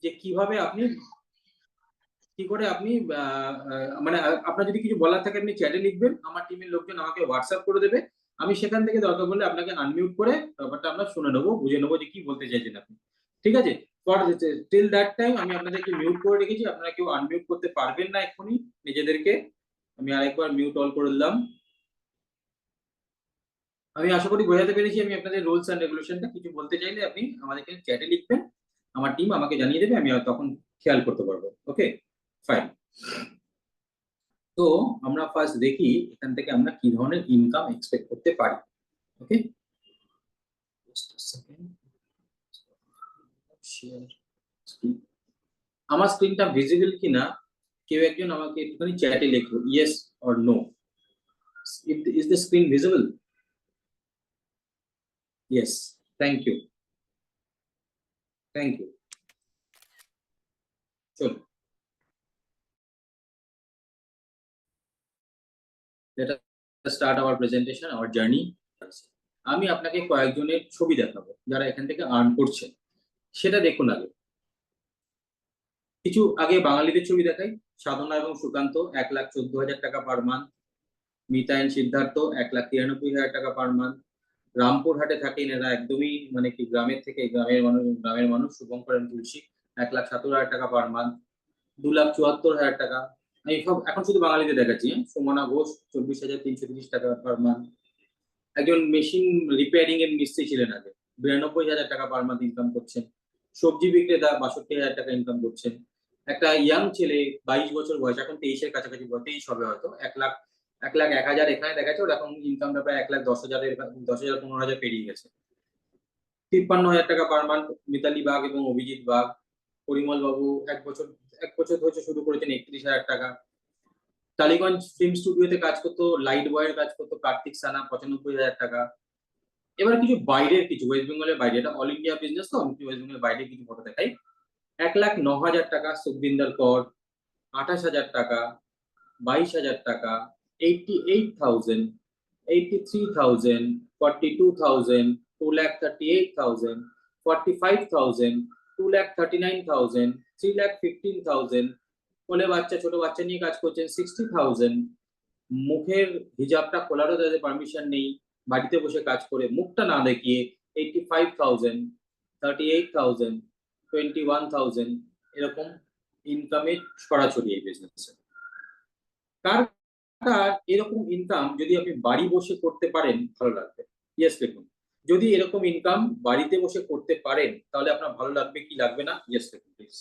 যে কিভাবে আপনি কি করে আপনি মানে আপনার যদি কিছু বলার থাকে আপনি চ্যাটে লিখবেন, আমার টিমের লোকজন আমাকে হোয়াটসঅ্যাপ করে দেবে। আমি সেখান থেকে দরকার পড়লে আপনাকে আনমিউট করে ব্যাপারটা আমরা শুনে নেবো, বুঝে নেবো যে কি বলতে চাইছেন আপনি। ঠিক আছে? ফর টিল দ্যাট টাইম আমি আপনাদেরকে মিউট করে রেখেছি। আপনারা কেউ আনমিউট করতে পারবেন না এক্ষুনি নিজেদেরকে। আমি আরেকবার মিউট অল করে দিলাম। আমি আশা করি বোঝাতে পেরেছি আমি আপনাদের রুলস এন্ড রেগুলেশনটা। কিছু বলতে চাইলে আপনি আমাদেরকে চ্যাটে লিখবেন। আমার টিম আমাকে জানিয়ে দেবে, আমি তখন খেয়াল করতে পারবো। ওকে? ফাইন। তো আমরা ফার্স্ট দেখি এখান থেকে আমরা কি ধরনের ইনকাম এক্সপেক্ট করতে পারি। ওকে, আমার স্ক্রিনটা ভিজিবল কিনা কেউ একজন আমাকে একটুখানি চ্যাটে লিখো, yes or no. Is the screen visible? Yes, thank you, thank you. চলো, let us start our presentation, our journey. আমি আপনাকে কয়েকজনের ছবি দেখাবো যারা এখান থেকে আর্ন করছে, সেটা দেখুন আগে। কিছু আগে বাঙালিদের ছবি দেখাই। সাধনা এবং সুকান্ত 1,14,000 টাকা পার মান্থ। মিতায়ন সিদ্ধার্থ 1,93,000 টাকা পার মান্থ। রামপুরহাটে থাকেন এরা, একদমই মানে কি গ্রামের থেকে, গ্রামের মানুষ শুভঙ্কর এবং তুলসী 1,17,000 টাকা পার মান্থ। 2,74,000 টাকা। আমি সব এখন শুধু বাঙালিদের দেখাচ্ছি। সুমনা ঘোষ 24,330 টাকা পার মান্থ। একজন মেশিন রিপেয়ারিং এর মিস্ত্রি ছিলেন আগে, 92,000 টাকা পার মান্থ ইনকাম করছেন। সবজি বিক্রেতা 62,000 টাকা ইনকাম করছেন। একটা ইয়াং ছেলে 22 বছর বয়স, এখন 23-এর কাছাকাছি, 23 হবে হয়তো, 1,01,000 এখানে দেখাচ্ছে, ওর এখন ইনকামটা প্রায় 1,10,000 10,000-15,000 পেরিয়ে গেছে। 53,000 টাকা পার মান্থ মিতালি বাগ এবং অভিজিৎ বাগ। পরিমল বাবু এক বছর ধরে শুরু করেছেন, 31,000 টাকা। টালিগঞ্জ ফিল্ম স্টুডিওতে কাজ করতো, লাইট বয়ের কাজ করতো কার্তিক সানা, 95,000 টাকা। এবার কিছু বাইরের, কিছু ওয়েস্ট বেঙ্গলের বাইরে, এটা অল ইন্ডিয়া বিজনেস তো, আমি ওয়েস্ট বেঙ্গলের বাইরে কিছু ফটো দেখাই। 1,09,000 টাকা সুখবিন্দর কর, 28,000 টাকা, 22,000 টাকা, 88,000, 83,000, 42,000, 2,38,000, 45,000, 2,39,000, 3,15,000। কোলে বাচ্চা, ছোট বাচ্চা নিয়ে কাজ করছেন, 60,000। মুখের হিজাবটা খোলারও তাদের পারমিশন নেই, বাড়িতে বসে কাজ করে মুখটা না দেখিয়ে 85,000, 38,000, 21,000। এরকম ইনকামে ছড়াছড়ি এই বিজনেসে। কার কার এরকম ইনকাম যদি আপনি বাড়ি বসে করতে পারেন ভালো লাগবে? ইয়েস লিখুন। যদি এরকম ইনকাম বাড়িতে বসে করতে পারেন তাহলে আপনার ভালো লাগবে কি লাগবে না? ইয়েস লিখুন please.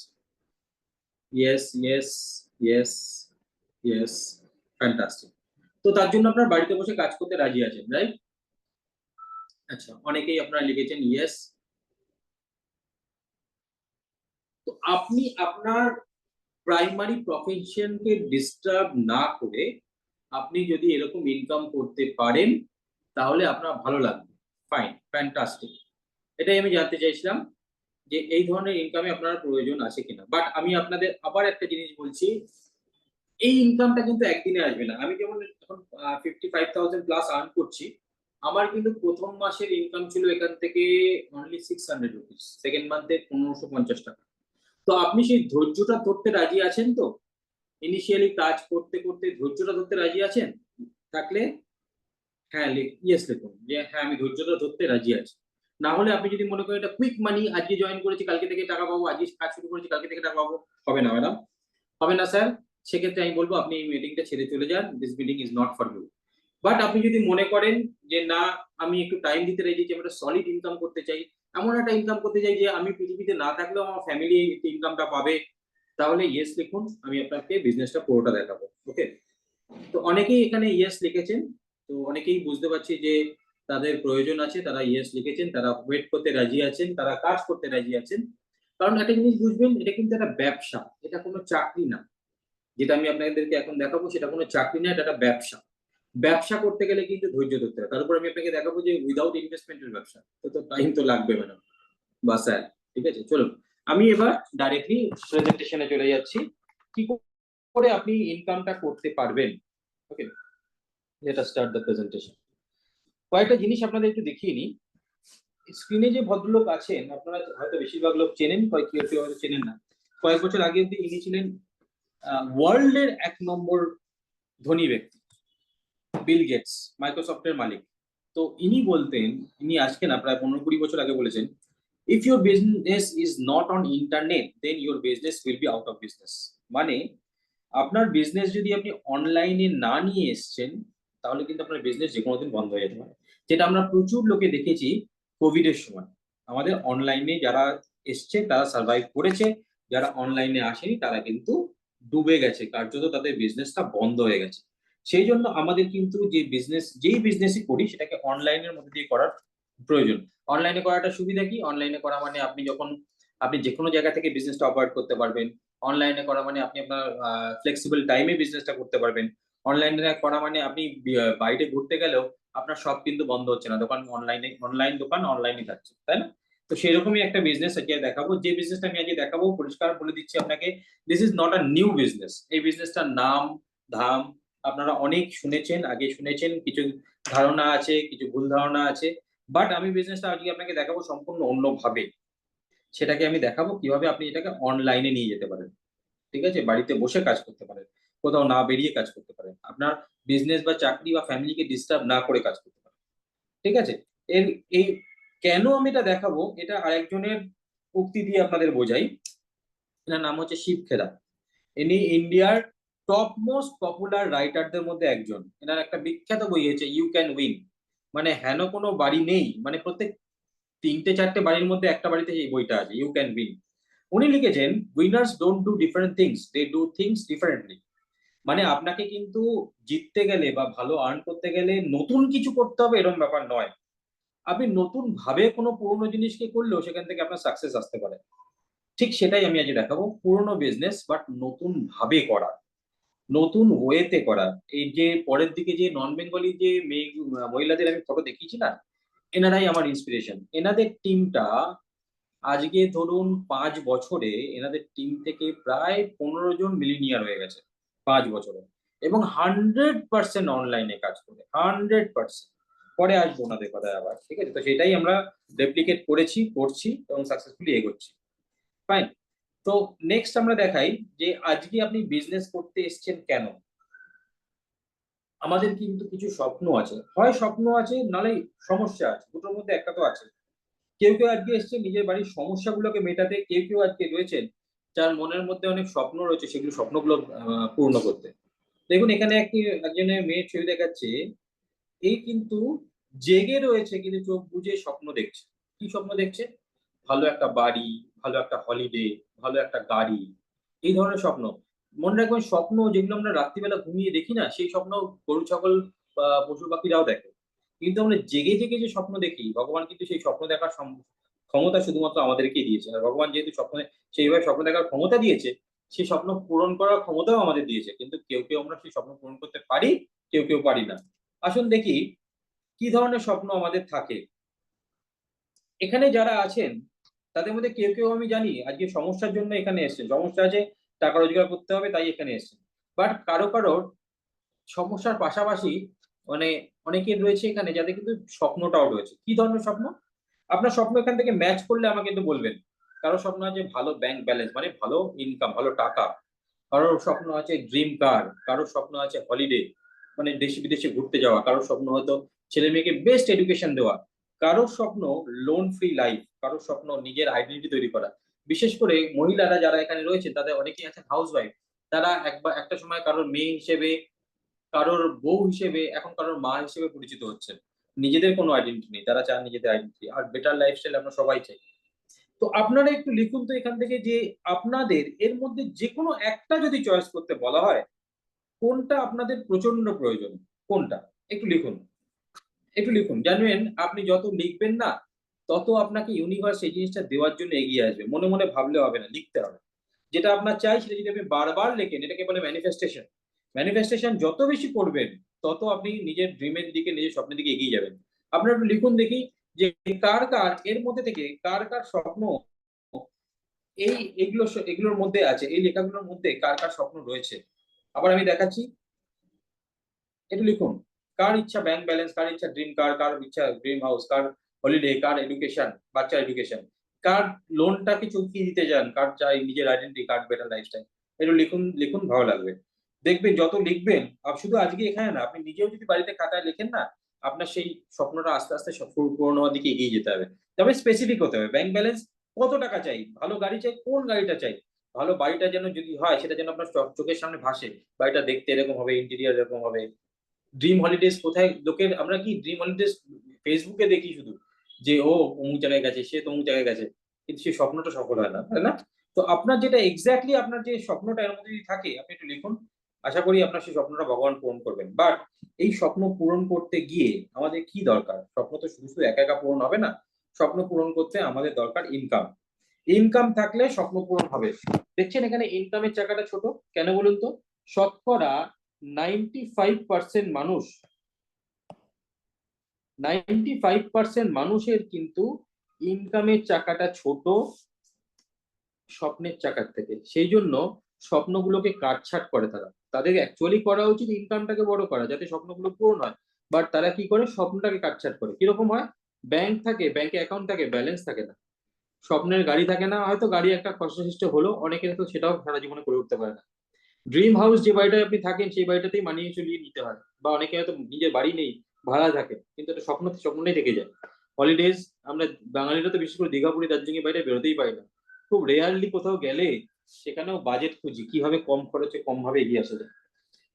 Yes, yes, yes, yes, fantastic. তো তার জন্য আপনার বাড়িতে বসে কাজ করতে রাজি আছেন, রাইট? আচ্ছা, অনেকেই আপনারা লিখেছেন ইয়েস। তো আপনি আপনার প্রাইমারি প্রফেশনকে ডিস্টার্ব না করে আপনি যদি এরকম ইনকাম করতে পারেন তাহলে আপনার ভালো লাগবে। Fine, fantastic. এটাই আমি জানতে চাইছিলাম যে এই ধরনের ইনকামে আপনার প্রয়োজন আছে কিনা। বাট আমি আপনাদের আবার একটা জিনিস বলছি, এই ইনকামটা কিন্তু একদিনে আসবে না। আমি যেমন এখন 55,000 প্লাস আর্ন করছি, আমার কিন্তু প্রথম মাসের ইনকাম ছিল এখান থেকে অনলি 600 রুপিস, সেকেন্ড মান্থে 1,550 টাকা। তো আপনি সেই ধৈর্যটা ধরতে রাজি আছেন তো? ইনিশিয়ালি কাজ করতে করতে ধৈর্যটা ধরতে রাজি আছেন? থাকলে হ্যাঁ, ইয়েস লিখুন যে হ্যাঁ আমি ধৈর্যটা ধরতে রাজি আছি। না হলে আপনি যদি মনে করেন এটা কুইক মানি, আজকে জয়েন করেছি কালকে থেকে টাকা পাবো, আজকে কাজ শুরু করেছি কালকে থেকে টাকা পাবো, হবে না ম্যাডাম, হবে না স্যার। সেক্ষেত্রে আমি বলবো আপনি এই মিটিংটা ছেড়ে চলে যান, this meeting is not for you. But আপনি যদি মনে করেন যে না, আমি একটু টাইম দিতে রেখেছি, আমি একটা সলিড ইনকাম করতে চাই, এমন একটা ইনকাম করতে চাই যে আমি পৃথিবীতে না থাকলেও আমার ফ্যামিলি ইনকামটা পাবে, তাহলে ইয়েস লিখুন, আমি আপনাকে বিজনেসটা পুরোটা দেখাবো। ওকে, তো অনেকেই এখানে ইয়েস লিখেছেন। তো অনেকেই বুঝতে পারছি যে তাদের প্রয়োজন আছে, তারা ইয়েস লিখেছেন, তারা ওয়েট করতে রাজি আছেন, তারা কাজ করতে রাজি আছেন। কারণ একটা জিনিস বুঝবেন, এটা কিন্তু একটা ব্যবসা, এটা কোনো চাকরি না। যেটা আমি আপনাদেরকে এখন দেখাবো সেটা কোনো চাকরি না, এটা একটা ব্যবসা। ব্যবসা করতে গেলে কিন্তু ধৈর্য ধরতে হয়। তার উপর আমি আপনাকে দেখাবো যে উইদাউট ইনভেস্টমেন্টের ব্যবসা, তো টাইম তো লাগবে ম্যাডাম বা স্যার। ঠিক আছে, চলুন আমি এবার ডাইরেক্টলি প্রেজেন্টেশনে চলে যাচ্ছি, কি করে আপনি ইনকামটা করতে পারবেন। Okay, let us start the presentation. কয়েকটা জিনিস আপনাদের একটু দেখিয়ে নিই। স্ক্রিনে যে ভদ্রলোক আছেন আপনারা হয়তো বেশিরভাগ লোক চেনেন, কেউ কেউ হয়তো চেনেন না। কয়েক বছর আগে অব্দি ইনি ছিলেন ওয়ার্ল্ডের 1 নম্বর ধনী ব্যক্তি, বিল গেটস, মাইক্রোসফটের মালিক। তো ইনি বলতেন, ইনি আজকে না প্রায় 15-20 বছর আগে বলেছেন, if your business is not on internet then your business will be out of business. মানে আপনার বিজনেস যদি আপনি অনলাইনে না নিয়ে এসছেন, তাহলে কিন্তু আপনার বিজনেস যে কোনো দিন বন্ধ হয়ে যেতে পারে। যেটা আমরা প্রচুর লোকে দেখেছি কোভিড এর সময়। আমাদের অনলাইনে যারা এসছে তারা সার্ভাইভ করেছে, যারা অনলাইনে আসেনি তারা কিন্তু ডুবে গেছে, কার্যত তাদের বিজনেসটা বন্ধ হয়ে গেছে। সেই জন্য আমাদের কিন্তু যে বিজনেস, যেই বিজনেসই করি সেটাকে অনলাইনের মধ্যে দিয়ে করার প্রয়োজন। অনলাইনে করাটা সুবিধা কি? অনলাইনে করা মানে আপনি যেকোনো জায়গা থেকে বিজনেসটা অপারেট করতে পারবেন। অনলাইনে করা মানে আপনি আপনার ফ্লেক্সিবল টাইমে বিজনেসটা করতে পারবেন। অনলাইনে করা মানে আপনি বাইরে ঘুরতে গেলেও আপনার শপ কিন্তু বন্ধ হচ্ছে না। দোকান অনলাইনে, অনলাইন দোকান অনলাইনে থাকছে, তাই না? তো সেরকমই একটা বিজনেস আজকে দেখাবো। যে বিজনেসটা আমি আজকে দেখাবো পরিষ্কার বলে দিচ্ছি আপনাকে, this is not a new business. এই বিজনেসটার নাম ধাম আপনারা অনেক শুনেছেন, আগে শুনেছেন, কিছু ধারণা আছে, কিছু ভুল ধারণা আছে। বাট আমি বিজনেসটা আজকে আপনাকে দেখাবো সম্পূর্ণ অন্যভাবে। সেটাকে আমি দেখাবো কিভাবে আপনি এটাকে অনলাইনে নিয়ে যেতে পারেন। ঠিক আছে? বাড়িতে বসে কাজ করতে পারেন। কোথাও না বেরিয়ে কাজ করতে পারেন। আপনার বিজনেস বা চাকরি বা ফ্যামিলিকে ডিস্টার্ব না করে কাজ করতে পারেন। ঠিক আছে? এর এই কেন আমি এটা দেখাবো, এটা আরেকজনের উক্তি দিয়ে আপনাদের বোঝাই। এনার নাম হচ্ছে শিব খেরা। ইনি ইন্ডিয়ার টপ মোস্ট পপুলার রাইটারদের মধ্যে একজন। এনার একটা বিখ্যাত বই হয়েছে ইউ ক্যান উইন। মানে হেন কোনো বাড়ি নেই, মানে প্রত্যেক ৩-৪টে বাড়ির মধ্যে একটা বাড়িতে এই বইটা আছে, ইউ ক্যান উইন। উনি লিখেছেন, winners don't do different things, they do things differently. মানে আপনাকে কিন্তু জিততে গেলে বা ভালো আর্ন করতে গেলে নতুন কিছু করতে হবে এরকম ব্যাপার নয়। আপনি নতুন ভাবে কোনো পুরোনো জিনিসকে করলেও সেখান থেকে আপনার সাকসেস আসতে পারে। ঠিক সেটাই আমি আজকে দেখাবো। পুরোনো বিজনেস বাট নতুন ভাবে করা, নতুন ওয়েতে করা। এই যে পরের দিকে যে নন বেঙ্গলি যে মহিলাদের আমি ফটো দেখিয়েছি না, এনারাই আমার ইন্সপিরেশন। এনাদের টিমটা আজকে ধরুন ৫ বছরে এনাদের টিম থেকে প্রায় ১৫ জন মিলিনিয়ার হয়ে গেছে ৫ বছরে। এবং 100% অনলাইনে কাজ করে। 100%। পরে আসবো ওনাদের কথায় আবার। ঠিক আছে? তো সেটাই আমরা রেপ্লিকেট করেছি, করছি এবং সাকসেসফুলি এগোচ্ছি। ফাইন। তো নেক্সট আমরা দেখাই যে আজকে আপনি বিজনেস করতে এসছেন কেন? আমাদের কিন্তু কিছু স্বপ্ন আছে। হয় স্বপ্ন আছে নাহলে সমস্যা আছে। দুটোর মধ্যে একটা তো আছে। কেউ আজকে এসছে নিজের বাড়ির সমস্যাগুলোকে মেটাতে, কেউ আজকে রয়েছেন যার মনের মধ্যে অনেক স্বপ্ন রয়েছে সেগুলো স্বপ্নগুলো পূর্ণ করতে। দেখুন এখানে একজনের মেয়ের ছবি দেখাচ্ছে। এই কিন্তু জেগে রয়েছে কিন্তু চোখ বুজে স্বপ্ন দেখছে। কি স্বপ্ন দেখছে? ভালো একটা বাড়ি, ভালো একটা হলিডে, ভালো একটা গাড়ি, এই ধরনের স্বপ্ন। মনে রাখবেন স্বপ্ন যেগুলো আমরা রাত্রিবেলা ঘুমিয়ে দেখি না, সেই স্বপ্ন গরু, ছাগল বা পশু-পাখিরাও দেখে। কিন্তু আমরা জেগে যে স্বপ্ন দেখি, ভগবান কিন্তু সেই স্বপ্ন দেখার ক্ষমতা শুধুমাত্র আমাদেরকেই দিয়েছে। আর ভগবান যেহেতু সেইভাবে স্বপ্ন দেখার ক্ষমতা দিয়েছে, সেই স্বপ্ন পূরণ করার ক্ষমতাও আমাদের দিয়েছে। কিন্তু কেউ আমরা সেই স্বপ্ন পূরণ করতে পারি, কেউ পারি না। আসুন দেখি কি ধরনের স্বপ্ন আমাদের থাকে। এখানে যারা আছেন তাদের মধ্যে কেউ আমি জানি আজকে সমস্যার জন্য এখানে এসেছেন। সমস্যা আছে, টাকা রোজগার করতে হবে তাই এখানে এসেছেন। বাট কারোর সমস্যার পাশাপাশি মানে অনেকের রয়েছে এখানে যাদের কিন্তু স্বপ্নটাও রয়েছে। কি ধরনের স্বপ্ন? আপনার স্বপ্ন এখান থেকে ম্যাচ করলে আমাকে একটু বলবেন। কারো স্বপ্ন আছে ভালো ব্যাংক ব্যালেন্স মানে ভালো ইনকাম, ভালো টাকা। কারোর স্বপ্ন আছে ড্রিম কার, কারোর স্বপ্ন আছে হলিডে মানে দেশে বিদেশে ঘুরতে যাওয়া, কারোর স্বপ্ন হয়তো ছেলে-মেয়েকে বেস্ট এডুকেশন দেওয়া, কারোর স্বপ্ন লোন ফ্রি লাইফ, কারোর স্বপ্ন নিজের আইডেন্টিটি তৈরি করা। বিশেষ করে মহিলারা যারা এখানে রয়েছেন তাদের অনেকেই আছেন হাউসওয়াইফ। তারা একটা সময় কারোর মেয়ে হিসেবে, কারোর বউ হিসেবে, এখন কারোর মা হিসেবে পরিচিত হচ্ছেন। নিজেদের কোনো আইডেন্টিটি নেই। তারা চান নিজেদের আইডেন্টিটি। আর বেটার লাইফস্টাইল আমরা সবাই চাই। তো আপনারা একটু লিখুন তো এখান থেকে যে আপনাদের এর মধ্যে যেকোনো একটা যদি চয়েস করতে বলা হয়, কোনটা আপনাদের প্রচন্ড প্রয়োজন? কোনটা? একটু লিখুন। একটু লিখুন। জানবেন আপনি যত লিখবেন না, তত আপনাকে ইউনিভার্স সেই জিনিসটা দেওয়ার জন্য এগিয়ে আসবে। মনে ভাবলে হবে না, লিখতে হবে। যেটা আপনার চাই সেটা যদি আপনি বারবার লেখেন, এটাকে বলে ম্যানিফেস্টেশন। ম্যানিফেস্টেশন যত বেশি করবেন, তত আপনি নিজের ড্রিমের দিকে, নিজের স্বপ্নের দিকে এগিয়ে যাবেন। আপনারা একটু লিখুন দেখি যে কার এর মধ্যে থেকে কার স্বপ্ন এই এগুলোর মধ্যে আছে, এই লেখাগুলোর মধ্যে কার স্বপ্ন রয়েছে। আবার আমি দেখাচ্ছি। একটু লিখুন। কার ইচ্ছা ব্যাংক ব্যালেন্স, কার ইচ্ছা ড্রিম কার, কার ইচ্ছা ড্রিম হাউস, কার হলিডে, কার এডুকেশন, বাচ্চার এডুকেশন। কার লোনটা কি চুকিয়ে দিতে চান, কার চাই নিজের আইডেন্টি কার্ড, বেটার লাইফস্টাইল, একটু লিখুন লিখুন, ভালো লাগবে। দেখবেন যত লিখবেন, শুধু আজকে এখানে না, আপনি নিজেও যদি বাড়িতে খাতায় লেখেন না, আপনার সেই স্বপ্নটা আস্তে আস্তে পূরণ হওয়ার দিকে এগিয়ে যেতে হবে। তবে স্পেসিফিক হতে হবে, ব্যাংক ব্যালেন্স কত টাকা চাই, ভালো গাড়ি চাই, কোন গাড়িটা চাই, ভালো বাড়িটা যেন যদি হয় সেটা যেন আপনার চোখের সামনে ভাসে, বাড়িটা দেখতে এরকম হবে, ইন্টেরিয়র এরকম হবে। ড্রিম হলিডেজ কোথায় লোকের, আমরা কি ড্রিম হলিডেজ ফেসবুকে দেখি শুধু, যে ও অমুক জায়গায় গেছে, সে তমুক জায়গায় গেছে, কিন্তু সেই স্বপ্নটা সফল হয় না, তাই না? তো আপনার যেটা এক্স্যাক্টলি আপনার যে স্বপ্নটা এর মধ্যে যদি থাকে, আপনি একটু লিখুন। আশা করি আপনার সেই স্বপ্নটা ভগবান পূরণ করবেন। বাট এই স্বপ্ন পূরণ করতে গিয়ে আমাদের কি দরকার? স্বপ্ন তো শুধু শুধু একা একা পূরণ হবে না। স্বপ্ন পূরণ করতে আমাদের দরকার ইনকাম। ইনকাম থাকলে স্বপ্ন পূরণ হবে। দেখছেন এখানে ইনকামের চাকাটা ছোট কেন বলুন তো? শতকরা 95% মানুষ, 95% মানুষের কিন্তু ইনকামের চাকাটা ছোট স্বপ্নের চাকার থেকে। সেই জন্য স্বপ্নগুলোকে কাটছাট করে তারা। তাদের অ্যাকচুয়ালি করা উচিত ইনকামটাকে বড় করা, যাতে স্বপ্নগুলো পূরণ হয়। বাট তারা কি করে? স্বপ্নটাকে কাটছাট করে। কিরকম হয়? ব্যাংক থাকে, ব্যাংকে অ্যাকাউন্ট থাকে, ব্যালেন্স থাকে না। স্বপ্নের গাড়ি থাকে না, হয়তো গাড়ি একটা কষ্টসৃষ্ট হলো, অনেকের তো সেটাও সারা জীবনে করে উঠতে পারে না। ড্রিম হাউস যে বাড়িটায় আপনি থাকেন, সেই বাড়িটাতেই মানিয়ে চলিয়ে নিতে হয়। বা অনেকে হয়তো নিজের বাড়ি নেই, ভাড়া থাকে, কিন্তু একটা স্বপ্ন স্বপ্নটাই থেকে যায়। হলিডেজ, আমরা বাঙালিরা তো বিশেষ করে দীঘা, পুরী, দার্জিলিং এর বাইরে বেরোতেই পারি না। খুব রেয়ারলি কোথাও গেলে সেখানেও বাজেট খুঁজি, কিভাবে কম খরচে কম ভাবে এগিয়ে আসা যায়।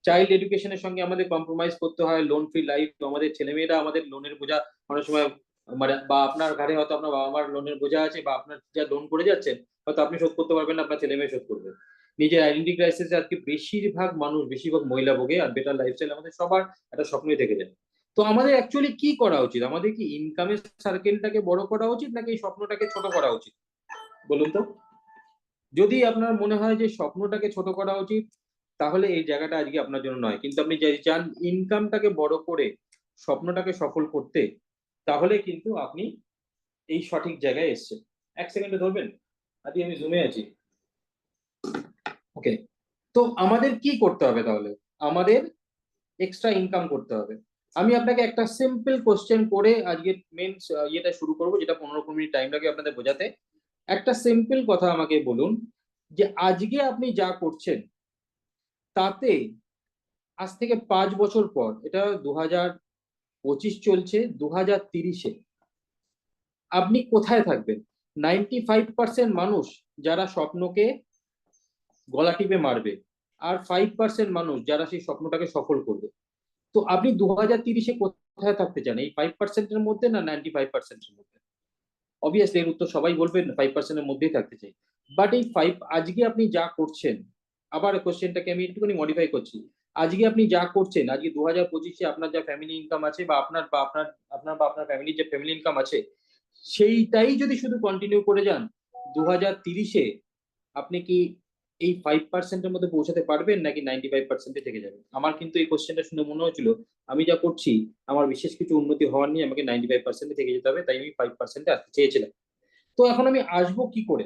চাইল্ড এডুকেশনের সঙ্গে আমাদের কম্প্রোমাইজ করতে হয়, লোন ফ্রি লাইফ। আমাদের ছেলেমেয়েরা আমাদের লোনের বোঝা অনেক সময়, মানে বা আপনার ঘাড়ে হয়তো আপনার বাবা মার লোনের বোঝা আছে, বা আপনার যা লোন করে যাচ্ছেন হয়তো আপনি শোধ করতে পারবেন না, আপনার ছেলে মেয়ে শোধ করবে। নিজের আইডেন্টি ক্রাইসিসে আজকে বেশিরভাগ মানুষ, বেশিরভাগ মহিলা ভোগে। আর বেটার লাইফস্টাইল আমাদের সবার একটা স্বপ্নই থেকে যায়। তো আমাদের অ্যাকচুয়ালি কি করা উচিত? আমাদের কি ইনকামের সার্কেলটাকে বড় করা উচিত, নাকি এই স্বপ্নটাকে ছোট করা উচিত বলুন তো? যদি আপনার মনে হয় যে স্বপ্নটাকে ছোট করা উচিত, তাহলে এই জায়গাটা আজকে আপনার জন্য নয়। কিন্তু আপনি যদি চান ইনকামটাকে বড় করে স্বপ্নটাকে সফল করতে, তাহলে কিন্তু আপনি এই সঠিক জায়গায় এসেছেন। এক সেকেন্ডে ধরবেন, আজকে আমি জুমে আছি। ওকে, তো আমাদের কি করতে হবে তাহলে? আমাদের এক্সট্রা ইনকাম করতে হবে। আমি আপনাকে একটা সিম্পল কোশ্চেন করে আজকে মেন ইয়েটা শুরু করবো, যেটা 15-20 মিনিট টাইম লাগে আপনাদের বোঝাতে। একটা সিম্পল কথা আমাকে বলুন, যে আজকে আপনি যা করছেন তাতে আজ থেকে 5 বছর পর, এটা 2025 চলছে, 2030-এ আপনি কোথায় থাকবেন? 95% মানুষ যারা স্বপ্নকে গলা টিপে মারবে, আর 5% মানুষ যারা সেই স্বপ্নটাকে সফল করবে। তো আপনি 2030-এ কোথায় থাকতে চান? এই 5%-এর মধ্যে, না 95%-এর মধ্যে? অবভিয়াসলি এর উত্তর সবাই বলবেন 5%-এর মধ্যেই থাকতে চাই। বাট এই আজকে আপনি যা করছেন, আবার কোশ্চেনটাকে আমি একটুখানি মডিফাই করছি। আজকে আপনি যা করছেন, আজকে 2025-এ আপনার যা ফ্যামিলি ইনকাম আছে, বা আপনার ফ্যামিলির যে ফ্যামিলি ইনকাম আছে, সেইটাই যদি শুধু কন্টিনিউ করে যান, 2030-এ আপনি কি এই 5%-এর মধ্যে পৌঁছাতে পারবেন, নাকি 95%-এ থেকে যাবেন? আমার কিন্তু এই কোশ্চেনটা শুনে মনে হয়েছিল আমি যা করছি আমার বিশেষ কিছু উন্নতি হওয়ার নিয়ে, আমাকে 95%-এ থেকে যেতে হবে, তাই আমি 5%-এ আসতে চেয়েছিলাম। তো এখন আমি আসবো কি করে?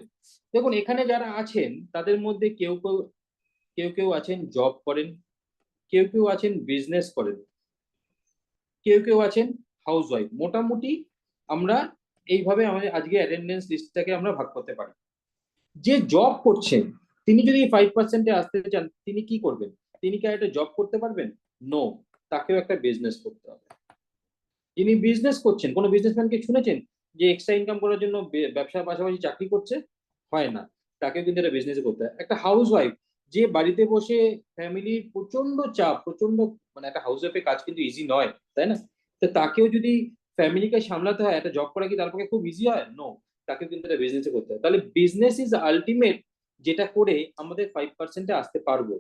দেখুন, এখানে যারা আছেন তাদের মধ্যে কেউ কেউ কেউ কেউ আছেন জব করেন, কেউ কেউ আছেন বিজনেস করেন, কেউ কেউ আছেন হাউস ওয়াইফ। মোটামুটি আমরা এইভাবে আমাদের আজকে অ্যাটেন্ডেন্স লিস্টটাকে আমরা ভাগ করতে পারি। যে জব করছেন, তিনি যদি 5%-এ আসতে চান, তিনি কি করবেন? তিনি কি একটা জব করতে পারবেন? নো, তাকেও একটা বিজনেস করতে হবে। যিনি বিজনেস করছেন, কোনো বিজনেসম্যানকে শুনেছেন যে এক্সট্রা ইনকাম করার জন্য ব্যবসার পাশাপাশি চাকরি করছে? হয় না, তাকেও কিন্তু একটা বিজনেস করতে হয়। একটা হাউস ওয়াইফ যে বাড়িতে বসে, ফ্যামিলির প্রচন্ড চাপ, প্রচন্ড, মানে একটা হাউস ওয়াইফের কাজ কিন্তু ইজি নয়, তাই না? তো তাকেও যদি ফ্যামিলিকে সামলাতে হয়, একটা জব করা কি তার পক্ষে খুব ইজি হয়? নো, তাকেও কিন্তু একটা বিজনেস করতে হয়। তাহলে বিজনেস ইজ আলটিমেট, যেটা করে আমাদের 5%-এ আসতে পারবো।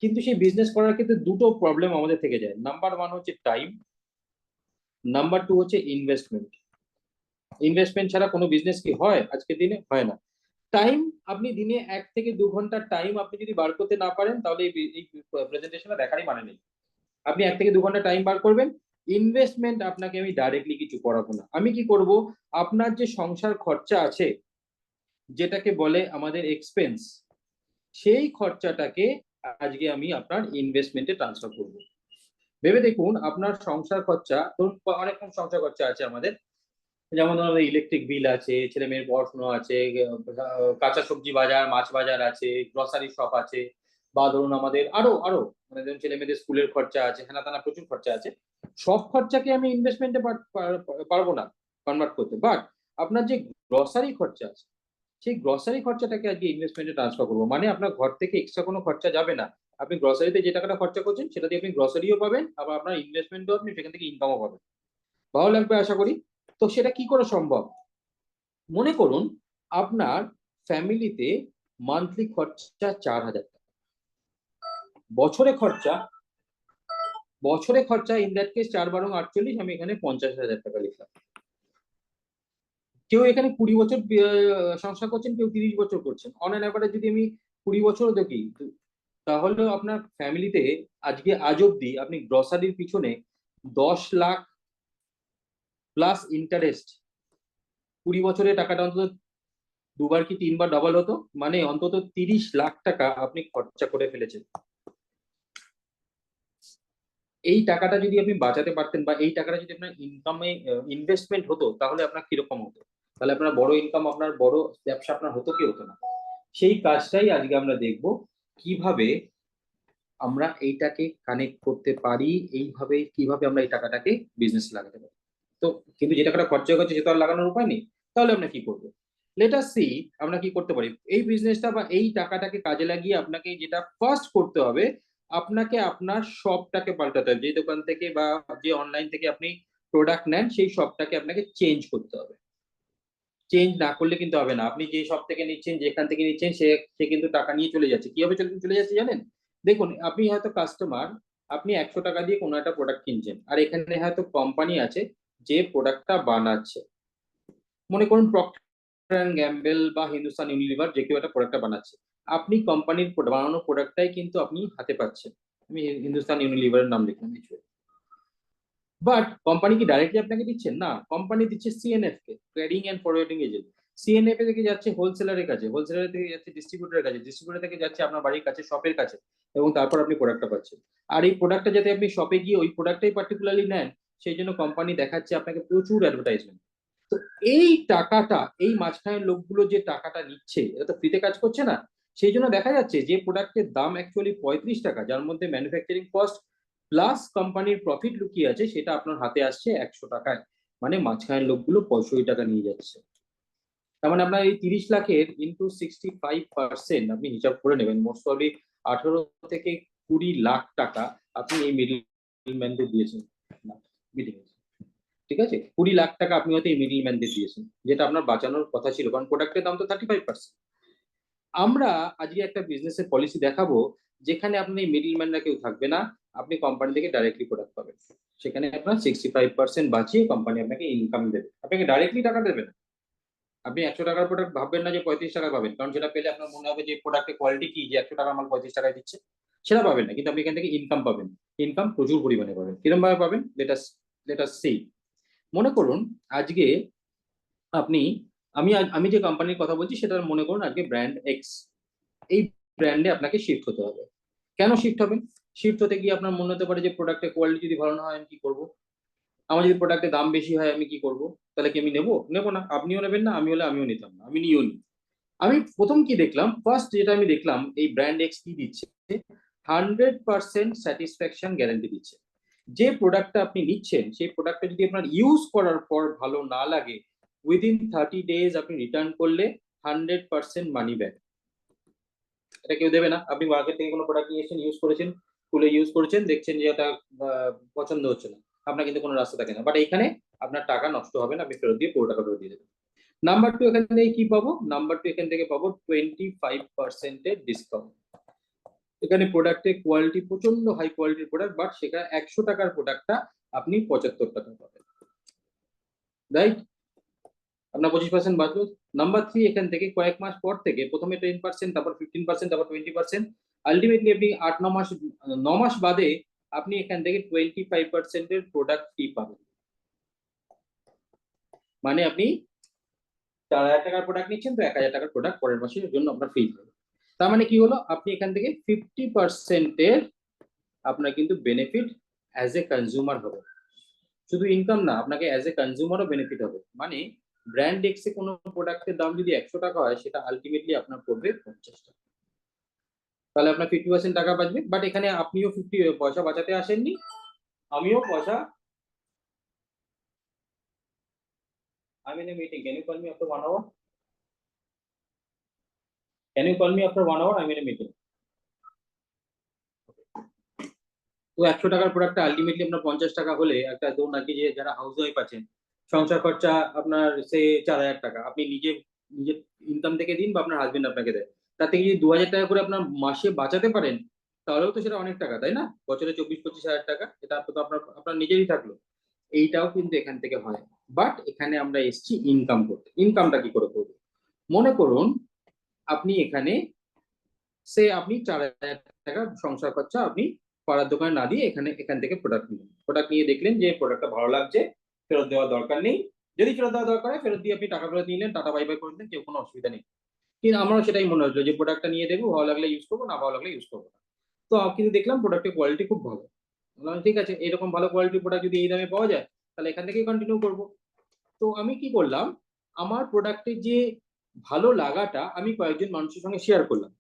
কিন্তু সেই বিজনেস করার ক্ষেত্রে দুটো প্রবলেম আমাদের থেকে যায়। নাম্বার ওয়ান হচ্ছে টাইম, নাম্বার টু হচ্ছে ইনভেস্টমেন্ট। ইনভেস্টমেন্ট ছাড়া কোনো বিজনেস কি হয় আজকের দিনে? হয় না। টাইম, আপনি দিনে 1 থেকে 2 ঘন্টা টাইম আপনি যদি বার করতে না পারেন, তাহলে এই প্রেজেন্টেশনটা দেখারই মানে নেই। আপনি 1 থেকে 2 ঘন্টা টাইম বার করবেন। ইনভেস্টমেন্ট আপনাকে আমি ডাইরেক্টলি কিছু করাবো না। আমি কি করব? আপনার যে সংসার খরচা আছে, যেটাকে বলে আমাদের এক্সপেন্স, সেই খরচাটাকে আজকে আমি আপনার ইনভেস্টমেন্টে ট্রান্সফার করব। ভেবে দেখুন, আপনার সংসার খরচা ধরুন, অনেক রকম সংসার খরচা আছে আমাদের। যেমন ধরুন ইলেকট্রিক বিল আছে, ছেলে মেয়ের পড়াশোনা আছে, কাঁচা সবজি বাজার, মাছ বাজার আছে, গ্রসারি শপ আছে, বা ধরুন আমাদের আরো আরো মানে ধরুন ছেলে মেয়েদের স্কুলের খরচা আছে, হেনা তেনা প্রচুর খরচা আছে। সব খরচাকে আমি ইনভেস্টমেন্টে পারবো না কনভার্ট করতে, বাট আপনার যে গ্রসারি খরচা আছে সেই গ্রসারি খরচাটাকে আজকে ইনভেস্টমেন্টে ট্রান্সফার করবো, মানে আপনার ঘর থেকে এক্সট্রা কোনো খরচা যাবে না। আপনি গ্রসারিতে যে টাকাটা খরচা করছেন সেটা দিয়ে আপনি গ্রসারিও পাবেন, আবার আপনার ইনভেস্টমেন্টও আপনি সেখান থেকে ইনকামও পাবেন। ভালো লাগবে আশা করি। তো সেটা কি করে সম্ভব? মনে করুন আপনার ফ্যামিলিতে মান্থলি খরচা 4,000 টাকা, বছরে খরচা ইন দ্যাট কেস 4 × 48, আমি এখানে 50,000 টাকা লিখলাম। কেউ এখানে 20 বছর সংসার করছেন, কেউ 30 বছর করছেন, অন অ্যান অ্যাভারেজ যদি আমি 20 বছরও দেখি, তাহলে আপনার ফ্যামিলিতে আজ অব্দি আপনি গ্রসারির পিছনে 10 লাখ প্লাস ইন্টারেস্ট, 20 বছরে টাকাটা অন্তত দুবার কি তিনবার ডবল হতো, মানে অন্তত 30 লাখ টাকা আপনি খরচা করে ফেলেছেন। এই টাকাটা যদি আপনি বাঁচাতে পারতেন, বা এই টাকাটা যদি আপনার ইনকামে ইনভেস্টমেন্ট হতো, তাহলে আপনার কিরকম হতো? তাহলে আপনার বড় ইনকাম, আপনার বড় ব্যবসা আপনার হতো কি হতো না? সেই কাজটাই আজকে আমরা দেখব, কিভাবে আমরা এইটাকে কানেক্ট করতে পারি, এইভাবে কিভাবে আমরা এই টাকাটাকে বিজনেস লাগাতে পারি। তো কিন্তু যে টাকাটা খরচা হচ্ছে সেটা আর লাগানোর উপায় নেই, তাহলে আমরা কি করবো? লেট আস সি আমরা কি করতে পারি। এই বিজনেসটা বা এই টাকাটাকে কাজে লাগিয়ে আপনাকে যেটা ফার্স্ট করতে হবে, আপনাকে আপনার শপটাকে পাল্টাতে হবে। যে দোকান থেকে বা যে অনলাইন থেকে আপনি প্রোডাক্ট নেন, সেই শপটাকে আপনাকে চেঞ্জ করতে হবে। চেঞ্জ না করলে কিন্তু হবে না। আপনি যে শপ থেকে নিচ্ছেন, যেখান থেকে নিচ্ছেন, সে সে কিন্তু টাকা নিয়ে চলে যাচ্ছে। কিভাবে চলে যাচ্ছে জানেন? দেখুন, আপনি হয়তো কাস্টমার, আপনি 100 টাকা দিয়ে কোনো একটা প্রোডাক্ট কিনছেন, আর এখানে হয়তো কোম্পানি আছে যে প্রোডাক্টটা বানাচ্ছে। মনে করুন প্রক্টর অ্যান্ড গ্যাম্বেল বা হিন্দুস্তান ইউনিলিভার, যে কেউ একটা প্রোডাক্টটা বানাচ্ছে। আপনি কোম্পানির বানানো প্রোডাক্টটাই কিন্তু আপনি হাতে পাচ্ছেন। আমি হিন্দুস্তান ইউনিলিভারের নাম লিখলাম কিছু, বাট কোম্পানি কি ডাইরেক্টলি আপনাকে দিচ্ছেন? না, কোম্পানি দিচ্ছে সিএনএফ কে, trading and forwarding agent. CNF থেকে যাচ্ছে হোলসেলারের কাছে, হোলসেলার থেকে যাচ্ছে ডিস্ট্রিবিউটরের কাছে, ডিস্ট্রিবিউটর থেকে যাচ্ছে আপনার বাড়ির কাছে শপের কাছে, এবং তারপর আপনি প্রোডাক্টটা পাচ্ছেন। আর এই প্রোডাক্টটা যাতে আপনি শপে গিয়ে ওই প্রোডাক্টটাই পার্টিকুলারলি নেন, সেই জন্য কোম্পানি দেখাচ্ছে আপনাকে প্রচুর অ্যাডভার্টাইজমেন্ট। তো এই টাকাটা, এই মাঝখানের লোকগুলো যে টাকাটা নিচ্ছে, এটা তো ফ্রিতে কাজ করছে না। সেই জন্য দেখা যাচ্ছে যে প্রোডাক্টের দাম অ্যাকচুয়ালি 35 টাকা, যার মধ্যে ম্যানুফ্যাকচারিং কস্ট প্লাস কোম্পানির প্রফিট লুকিয়ে আছে, সেটা আপনার হাতে আসছে 100 টাকায়। মানে মাঝখানের লোকগুলো 65 টাকা নিয়ে যাচ্ছে। তার মানে আপনার এই 30 লাখের ইন্টু 65% আপনি হিসাব করে নেবেন, মোস্ট প্রবাবলি 18 থেকে 20 লাখ টাকা আপনি এই মিডল ম্যানদের দিয়েছেন। ঠিক আছে, 20 লাখ টাকা আপনি হয়তো এই মিডল ম্যানদের দিয়েছেন, যেটা আপনার বাঁচানোর কথা ছিল, কারণ প্রোডাক্টের দাম তো 35%। আমরা আজকে একটা বিজনেসের পলিসি দেখাবো, যেখানে আপনি মিডল ম্যানরা কেউ থাকবে না, আপনি কোম্পানি থেকে ডাইরেক্টলি প্রোডাক্ট পাবেন। সেখানে আপনার 65% বাঁচিয়ে কোম্পানি আপনাকে ইনকাম দেবে, আপনাকে ডাইরেক্টলি টাকা দেবে না। আপনি 100 টাকার প্রোডাক্ট ভাববেন না যে 35 টাকা পাবেন, কারণ সেটা পেলে আপনার মনে হবে যে প্রোডাক্টের কোয়ালিটি কি, যে 100 টাকা মাল 35 টাকায় দিচ্ছে। সেটা পাবেন না, কিন্তু আপনি এখান থেকে ইনকাম পাবেন। ইনকাম প্রচুর পরিমাণে পাবেন। কিরকম ভাবে পাবেন? Let us see. মনে করুন আজকে আপনি, আমি যে কোম্পানির কথা বলছি সেটা মনে করুন আজকে ব্র্যান্ড এক্স। এই ব্র্যান্ডে আপনাকে শিফট হতে হবে। কেন শিফট হবেন? শিফট হতে গিয়ে আপনার মনে হতে পারে যে প্রোডাক্টের কোয়ালিটি যদি ভালো না হয় আমি কি করবো? আমার যদি প্রোডাক্টের দাম বেশি হয় আমি কি করবো? তাহলে কি আমি নেবো না? আপনিও নেবেন না, আমি হলে আমিও নিতাম না, আমি নিও নি। আমি প্রথম কি দেখলাম, ফার্স্ট যেটা আমি দেখলাম, এই ব্র্যান্ড এক্স কি দিচ্ছে, 100% স্যাটিসফ্যাকশন গ্যারান্টি দিচ্ছে। যে প্রোডাক্টটা আপনি নিচ্ছেন, সেই প্রোডাক্টটা যদি আপনার ইউজ করার পর ভালো না লাগে, উইদিন 30 days আপনি রিটার্ন করলে 100% মানি ব্যাক। এটা কেউ দেবে না। আপনি মার্কেট থেকে কোনো প্রোডাক্ট নিয়ে এসেছেন, ইউজ করেছেন, খুলে ইউজ করেছেন, দেখছেন যে এটা পছন্দ হচ্ছে না, আপনার কিন্তু কোনো রাস্তা থাকে না। বাট এখানে আপনার টাকা নষ্ট হবে না, আপনি ফেরত দিয়ে পুরো টাকা ফেরত দিয়ে দেবেন। নাম্বার টু, এখান থেকে কি পাবো? নাম্বার টু, এখান থেকে পাবো 25% ডিসকাউন্ট। এখানে প্রোডাক্টের কোয়ালিটি প্রচন্ড হাই কোয়ালিটির প্রোডাক্ট, বাট সেটা 100 টাকার প্রোডাক্টটা আপনি 75 টাকা পাবেন, রাইট? আপনার 25% বাঁচলো। নাম্বার থ্রি, এখান থেকে কয়েক মাস পর থেকে প্রথমে 10%, তারপর 15%, তারপর 20%, আলটিমেটলি আপনি 8-9 মাস বাদে আপনি এখান থেকে 25% এর প্রোডাক্ট ফ্রি পাবেন। মানে আপনি 4,000 টাকার প্রোডাক্ট নিচ্ছেন, তো 1,000 টাকার প্রোডাক্ট পরের মাসের জন্য আপনার ফ্রি পাবেন। তার মানে কি হলো, আপনি এখান থেকে 50% এর আপনার কিন্তু বেনিফিট অ্যাজ এ কনজিউমার হবে। শুধু ইনকাম না, আপনাকে অ্যাজ এ কনজিউমারও বেনিফিট হবে। মানে ব্র্যান্ড এক্সে কোনো প্রোডাক্টের দাম যদি 100 টাকা হয়, সেটা আলটিমেটলি আপনার পড়বে 50 টাকা। তাহলে আপনার 50% টাকা বাঁচবে। বাট এখানে আপনিও 50 পয়সা বাঁচাতে আসেননি, আমিও পয়সা। I'm in a meeting. Can you call me after 1 hour? Can you call me after 1 hour? I'm in a meeting. তো 100 টাকার প্রোডাক্টটা আলটিমেটলি আপনার 50 টাকা হলে, একটা ধরুন নাকি যে যারা হাউস ওয়াইফ আছেন, সংসার খরচা আপনার সে 4000 টাকা আপনি নিজে নিজের ইনকাম থেকে দিন বা আপনার হাজবেন্ড আপনাকে দেয়, তার থেকে যদি 2000 টাকা করে আপনার মাসে বাঁচাতে পারেন, তাহলেও তো সেটা অনেক টাকা, তাই না? বছরে 24-25 হাজার টাকা, এটা তো আপনার আপনার নিজেরই থাকলো। এইটাও কিন্তু এখান থেকে হয়। বাট এখানে আমরা এসছি ইনকাম করতে। ইনকামটা কি করে করবো? মনে করুন আপনি এখানে আপনি 4000 টাকা সংসার খরচা আপনি পাড়ার দোকানে না দিয়ে এখান থেকে প্রোডাক্ট নিলেন। প্রোডাক্ট নিয়ে দেখলেন যে প্রোডাক্টটা ভালো লাগছে, ফেরত দেওয়ার দরকার নেই। যদি ফেরত দেওয়ার দরকার হয়, ফেরত দিয়ে আপনি টাকা ফেরত নিলেন, টাটা বাই বাই করে দিলেন, কেউ কোনো অসুবিধা নেই। কিন্তু আমারও সেটাই মনে হলো যে প্রোডাক্টটা নিয়ে দেখবো, ভালো লাগলে ইউজ করবো, না ভালো লাগলে ইউজ করবো না। তো কিন্তু দেখলাম প্রোডাক্টের কোয়ালিটি খুব ভালো। বললাম ঠিক আছে, এরকম ভালো কোয়ালিটির প্রোডাক্ট যদি এই দামে পাওয়া যায়, তাহলে এখান থেকেই কন্টিনিউ করবো। তো আমি কি করলাম, আমার প্রোডাক্টের যে ভালো লাগাটা আমি কয়েকজন মানুষের সঙ্গে শেয়ার করলাম।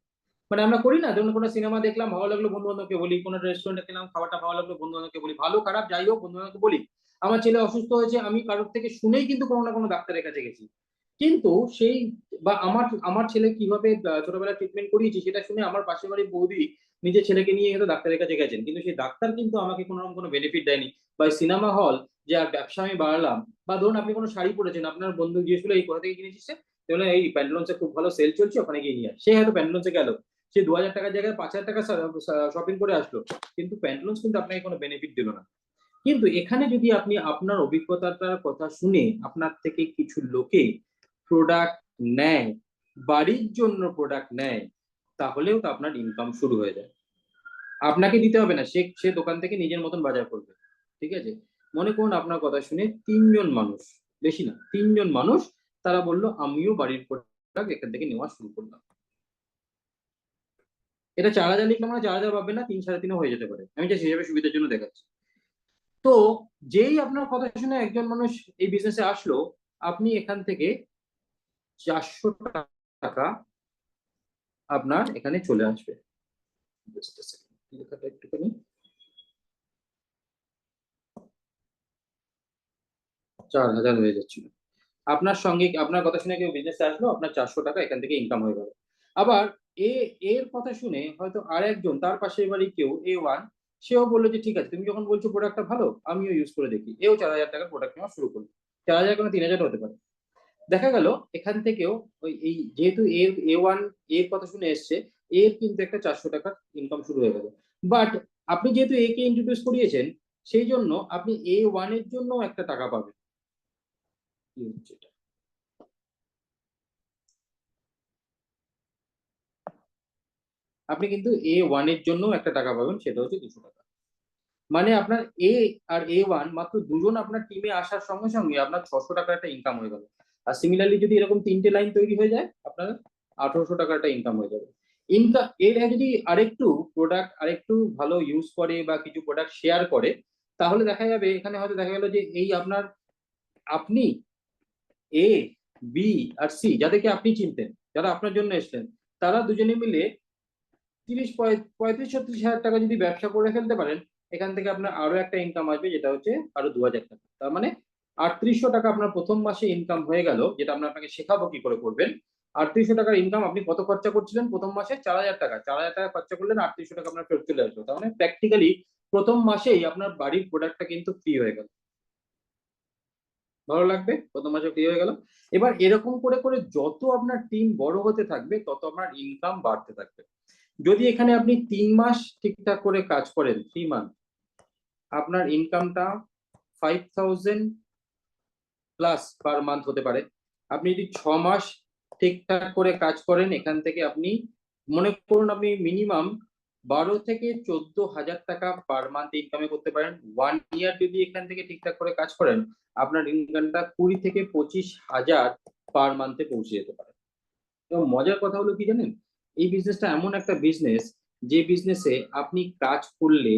মানে আমরা করি না, ধরুন কোনো সিনেমা দেখলাম, ভালো লাগলো, বন্ধু বান্ধবকে বলি। কোনো রেস্টুরেন্টে খেলাম, খাবারটা ভালো লাগলো, বন্ধু বান্ধবকে বলি। ভালো খারাপ যাই হোক, বন্ধু বান্ধবকে বলি। আমার ছেলে অসুস্থ হয়েছে, আমি কারোর থেকে শুনেই কিন্তু কোনো না কোনো ডাক্তারের কাছে গেছি। কিন্তু সেই বা আমার আমার ছেলে কিভাবে ছোটবেলায় ট্রিটমেন্ট করিয়েছি সেটা শুনে আমার পাশের বাড়ির বৌদি নিজের ছেলেকে নিয়ে হয়তো ডাক্তারের কাছে গেছেন, কিন্তু সেই ডাক্তার কিন্তু আমাকে কোনো রকম কোনো বেনিফিট দেয়নি। বা সিনেমা হল যে আর ব্যবসা আমি বাড়ালাম, বা ধরুন আপনি কোনো শাড়ি পরেছেন, আপনার বন্ধু জিজ্ঞেস এই কোথা থেকে কিনেছিস, তাহলে এই প্যান্টালুন্সে খুব ভালো সেল চলছে, ওখানে গিয়ে নিয়ে আয়। সে হয়তো প্যান্টালুন্সে গেল, সে 2000 টাকার জায়গায় 5000 টাকা শপিং করে আসলো, কিন্তু প্যান্টালুন্স কিন্তু আপনাকে কোনো বেনিফিট দিল না। কিন্তু এখানে যদি আপনি আপনার অভিজ্ঞতাটার কথা শুনে আপনার থেকে কিছু লোকে প্রোডাক্ট নেয়, বাড়ির জন্য প্রোডাক্ট নেয়, তাহলেও তো আপনার ইনকাম শুরু হয়ে যায়। আপনাকে দিতে হবে না, সে সে দোকান থেকে নিজের মতন বাজার করবে। ঠিক আছে? মনে করুন আপনার কথা শুনে 3 জন মানুষ, বেশি না, 3 জন মানুষ তারা বলল আমিও বাড়ির প্রোডাক্ট এখান থেকে নেওয়া শুরু করলাম। এটা 4000 লিখলাম না, 4000 পাবেন না, 3-3.5 হয়ে যেতে পারে। আমি জাস্ট হিসেবে সুবিধার জন্য দেখাচ্ছি। তো যেই আপনার কথা শুনে একজন মানুষ এই বিজনেসে আসলো, আপনি এখান থেকে 400 টাকা আপনার এখানে চলে আসবে। লেখাটা একটুখানি 4000 হয়ে যাচ্ছিল। আপনার সঙ্গে আপনার কথা শুনে কেউ বিজনেসে আসলো, আপনার 400 টাকা এখান থেকে ইনকাম হয়ে গেল। আবার এ এর কথা শুনে হয়তো আর একজন তার পাশের বাড়ি কেউ A1, সেও বললো যে ঠিক আছে, তুমি যখন বলছো প্রোডাক্টটা ভালো, আমিও ইউজ করে দেখি। এও 4000 টাকার প্রোডাক্ট নেওয়া শুরু করলো। 4000 কোনো 3000 হতে পারে। দেখা গেল এখান থেকেও ওই এই যেহেতু A1 এর কথা শুনে এসছে, এর কিন্তু একটা 400 টাকা ইনকাম শুরু হয়ে গেল। বাট আপনি যেহেতু এ কে ইন্ট্রোডিউস করিয়েছেন, সেই জন্য আপনি A1 এর জন্য একটা টাকা পাবেন। কি হচ্ছে এটা? আপনি কিন্তু A1 এর জন্য একটা টাকা পাবেন, সেটা হচ্ছে 200 টাকা। মানে আপনার এ আর A1 মাত্র দুজন আপনার টিমে আসার সঙ্গে সঙ্গে আপনার 600 টাকার একটা ইনকাম হয়ে গেল। আর সিমিলারলি যদি এরকম 3টে লাইন তৈরি হয়ে যায়, আপনার 1800 টাকার একটা ইনকাম হয়ে যাবে। ইনকাম এর যদি আরেকটু প্রোডাক্ট আরেকটু ভালো ইউজ করে বা কিছু প্রোডাক্ট শেয়ার করে, তাহলে দেখা যাবে এখানে হয়তো দেখা গেল যে এই আপনার আপনি A, B আর C যাদেরকে আপনি চিনতেন, যারা আপনার জন্য এসছেন, তারা দুজনে মিলে 35-36 হাজার টাকা যদি ব্যবসা করে ফেলতে পারেন, এখান থেকে আপনার আরো একটা ইনকাম আসবে, যেটা হচ্ছে আরো 2000 টাকা। তার মানে 3800 টাকা আপনার প্রথম মাসে ইনকাম হয়ে গেল, যেটা আমরা আপনাকে শেখাবো কি করে করবেন। 3800 টাকার ইনকাম, আপনি কত খরচা করছিলেন প্রথম মাসে? 4000 টাকা। 4000 টাকা খরচা করলেন, 3800 টাকা আপনার ফেরত চলে আসলো। তার মানে প্র্যাকটিক্যালি প্রথম মাসেই আপনার বাড়ির প্রোডাক্টটা কিন্তু ফ্রি হয়ে গেল। ভালো লাগবে, প্রথম মাসে ফ্রি হয়ে গেল। এবার এরকম করে করে যত আপনার টিম বড় হতে থাকবে, তত আপনার ইনকাম বাড়তে থাকবে। যদি এখানে আপনি 3 মাস ঠিকঠাক করে কাজ করেন, 3 মান্থ, আপনার ইনকামটা 5000 প্লাস পার মান্থ হতে পারে। আপনি যদি 6 মাস ঠিকঠাক করে কাজ করেন, এখান থেকে আপনি মনে করুন আপনি মিনিমাম 12 থেকে 14 হাজার টাকা পার মান্থ ইনকামে করতে পারেন। 1 ইয়ার যদি এখান থেকে ঠিকঠাক করে কাজ করেন, আপনার ইনকামটা 20 থেকে 25 হাজার পার মান্থে পৌঁছে যেতে পারে। এবং মজার কথা হলো কি জানেন, এই বিজনেসটা এমন একটা বিজনেস, যে বিজনেসে আপনি কাজ করলে,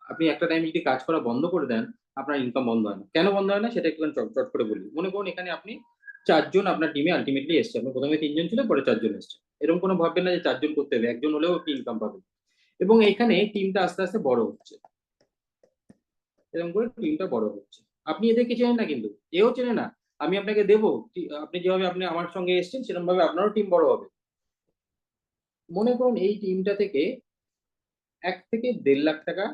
আপনি একটা টাইম যদি কাজ করা বন্ধ করে দেন, আপনার ইনকাম বন্ধ হয় না। কেন বন্ধ হয় না সেটা একটু চট চট করে বলি। মনে করুন এখানে আপনি ৪ জন আপনার টিমে আল্টিমেটলি এসছে। আপনার ১ম এ ৩ জন ছিল, পরে ৪ জন এসছে। এরকম কোনো ভাববেন না যে ৪ জন করতে হবে। ১ জন হলেও আপনি ইনকাম পাবেন। এবং এখানে টিমটা আস্তে আস্তে বড় হচ্ছে। এরকম করে টিমটা বড় হচ্ছে। আপনি এদেরকে চেনেন না কিন্তু। এও চেনে না। আমি আপনাকে দেবো, আপনি যেভাবে আপনি আমার সঙ্গে এসছেন সেরকম ভাবে আপনারও টিম বড় হবে। মনে করুন এই টিমটা থেকে ১ থেকে ১.৫ লাখ টাকা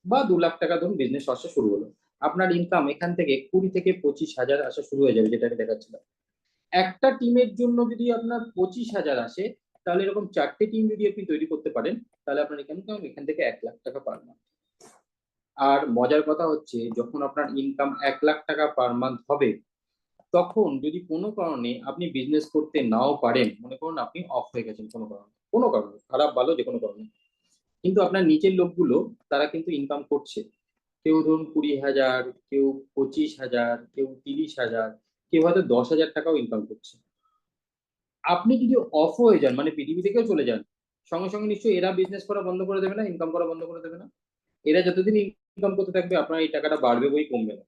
বা ২ লাখ টাকা ধরুন বিজনেস আসা শুরু হলো। আপনার ইনকাম এখান থেকে ২০ থেকে ২৫,০০০ আসা শুরু হয়ে যাবে, যেটা আমি দেখাচ্ছিলাম। একটা টিমের জন্য যদি আপনার ২৫,০০০ আসে, তাহলে এরকম ৪ টে টিম যদি আপনি তৈরি করতে পারেন, তাহলে আপনার এখান থেকে ১ লাখ টাকা পার মান্থ। আর মজার কথা হচ্ছে, যখন আপনার ইনকাম ১ লাখ টাকা পার মান্থ হবে, তখন যদি কোনো কারণে আপনি বিজনেস করতে নাও পারেন, মনে করুন আপনি অফ হয়ে গেছেন কোনো কারণে, খারাপ ভালো যেকোনো কারণে, কিন্তু আপনার নিচের লোকগুলো তারা কিন্তু ইনকাম করছে। কেউ ধরুন ২০,০০০, কেউ ২৫,০০০, কেউ ৩০,০০০, কেউ হয়তো ১০,০০০ টাকাও ইনকাম করছে। আপনি যদি অফ হয়ে যান, মানে পৃথিবী থেকেও চলে যান, সঙ্গে সঙ্গে নিশ্চয়ই এরা বিজনেস করা বন্ধ করে দেবে না, ইনকাম করা বন্ধ করে দেবে না। এরা যতদিন ইনকাম করতে থাকবে, আপনার এই টাকাটা বাড়বে বই, কমবে না।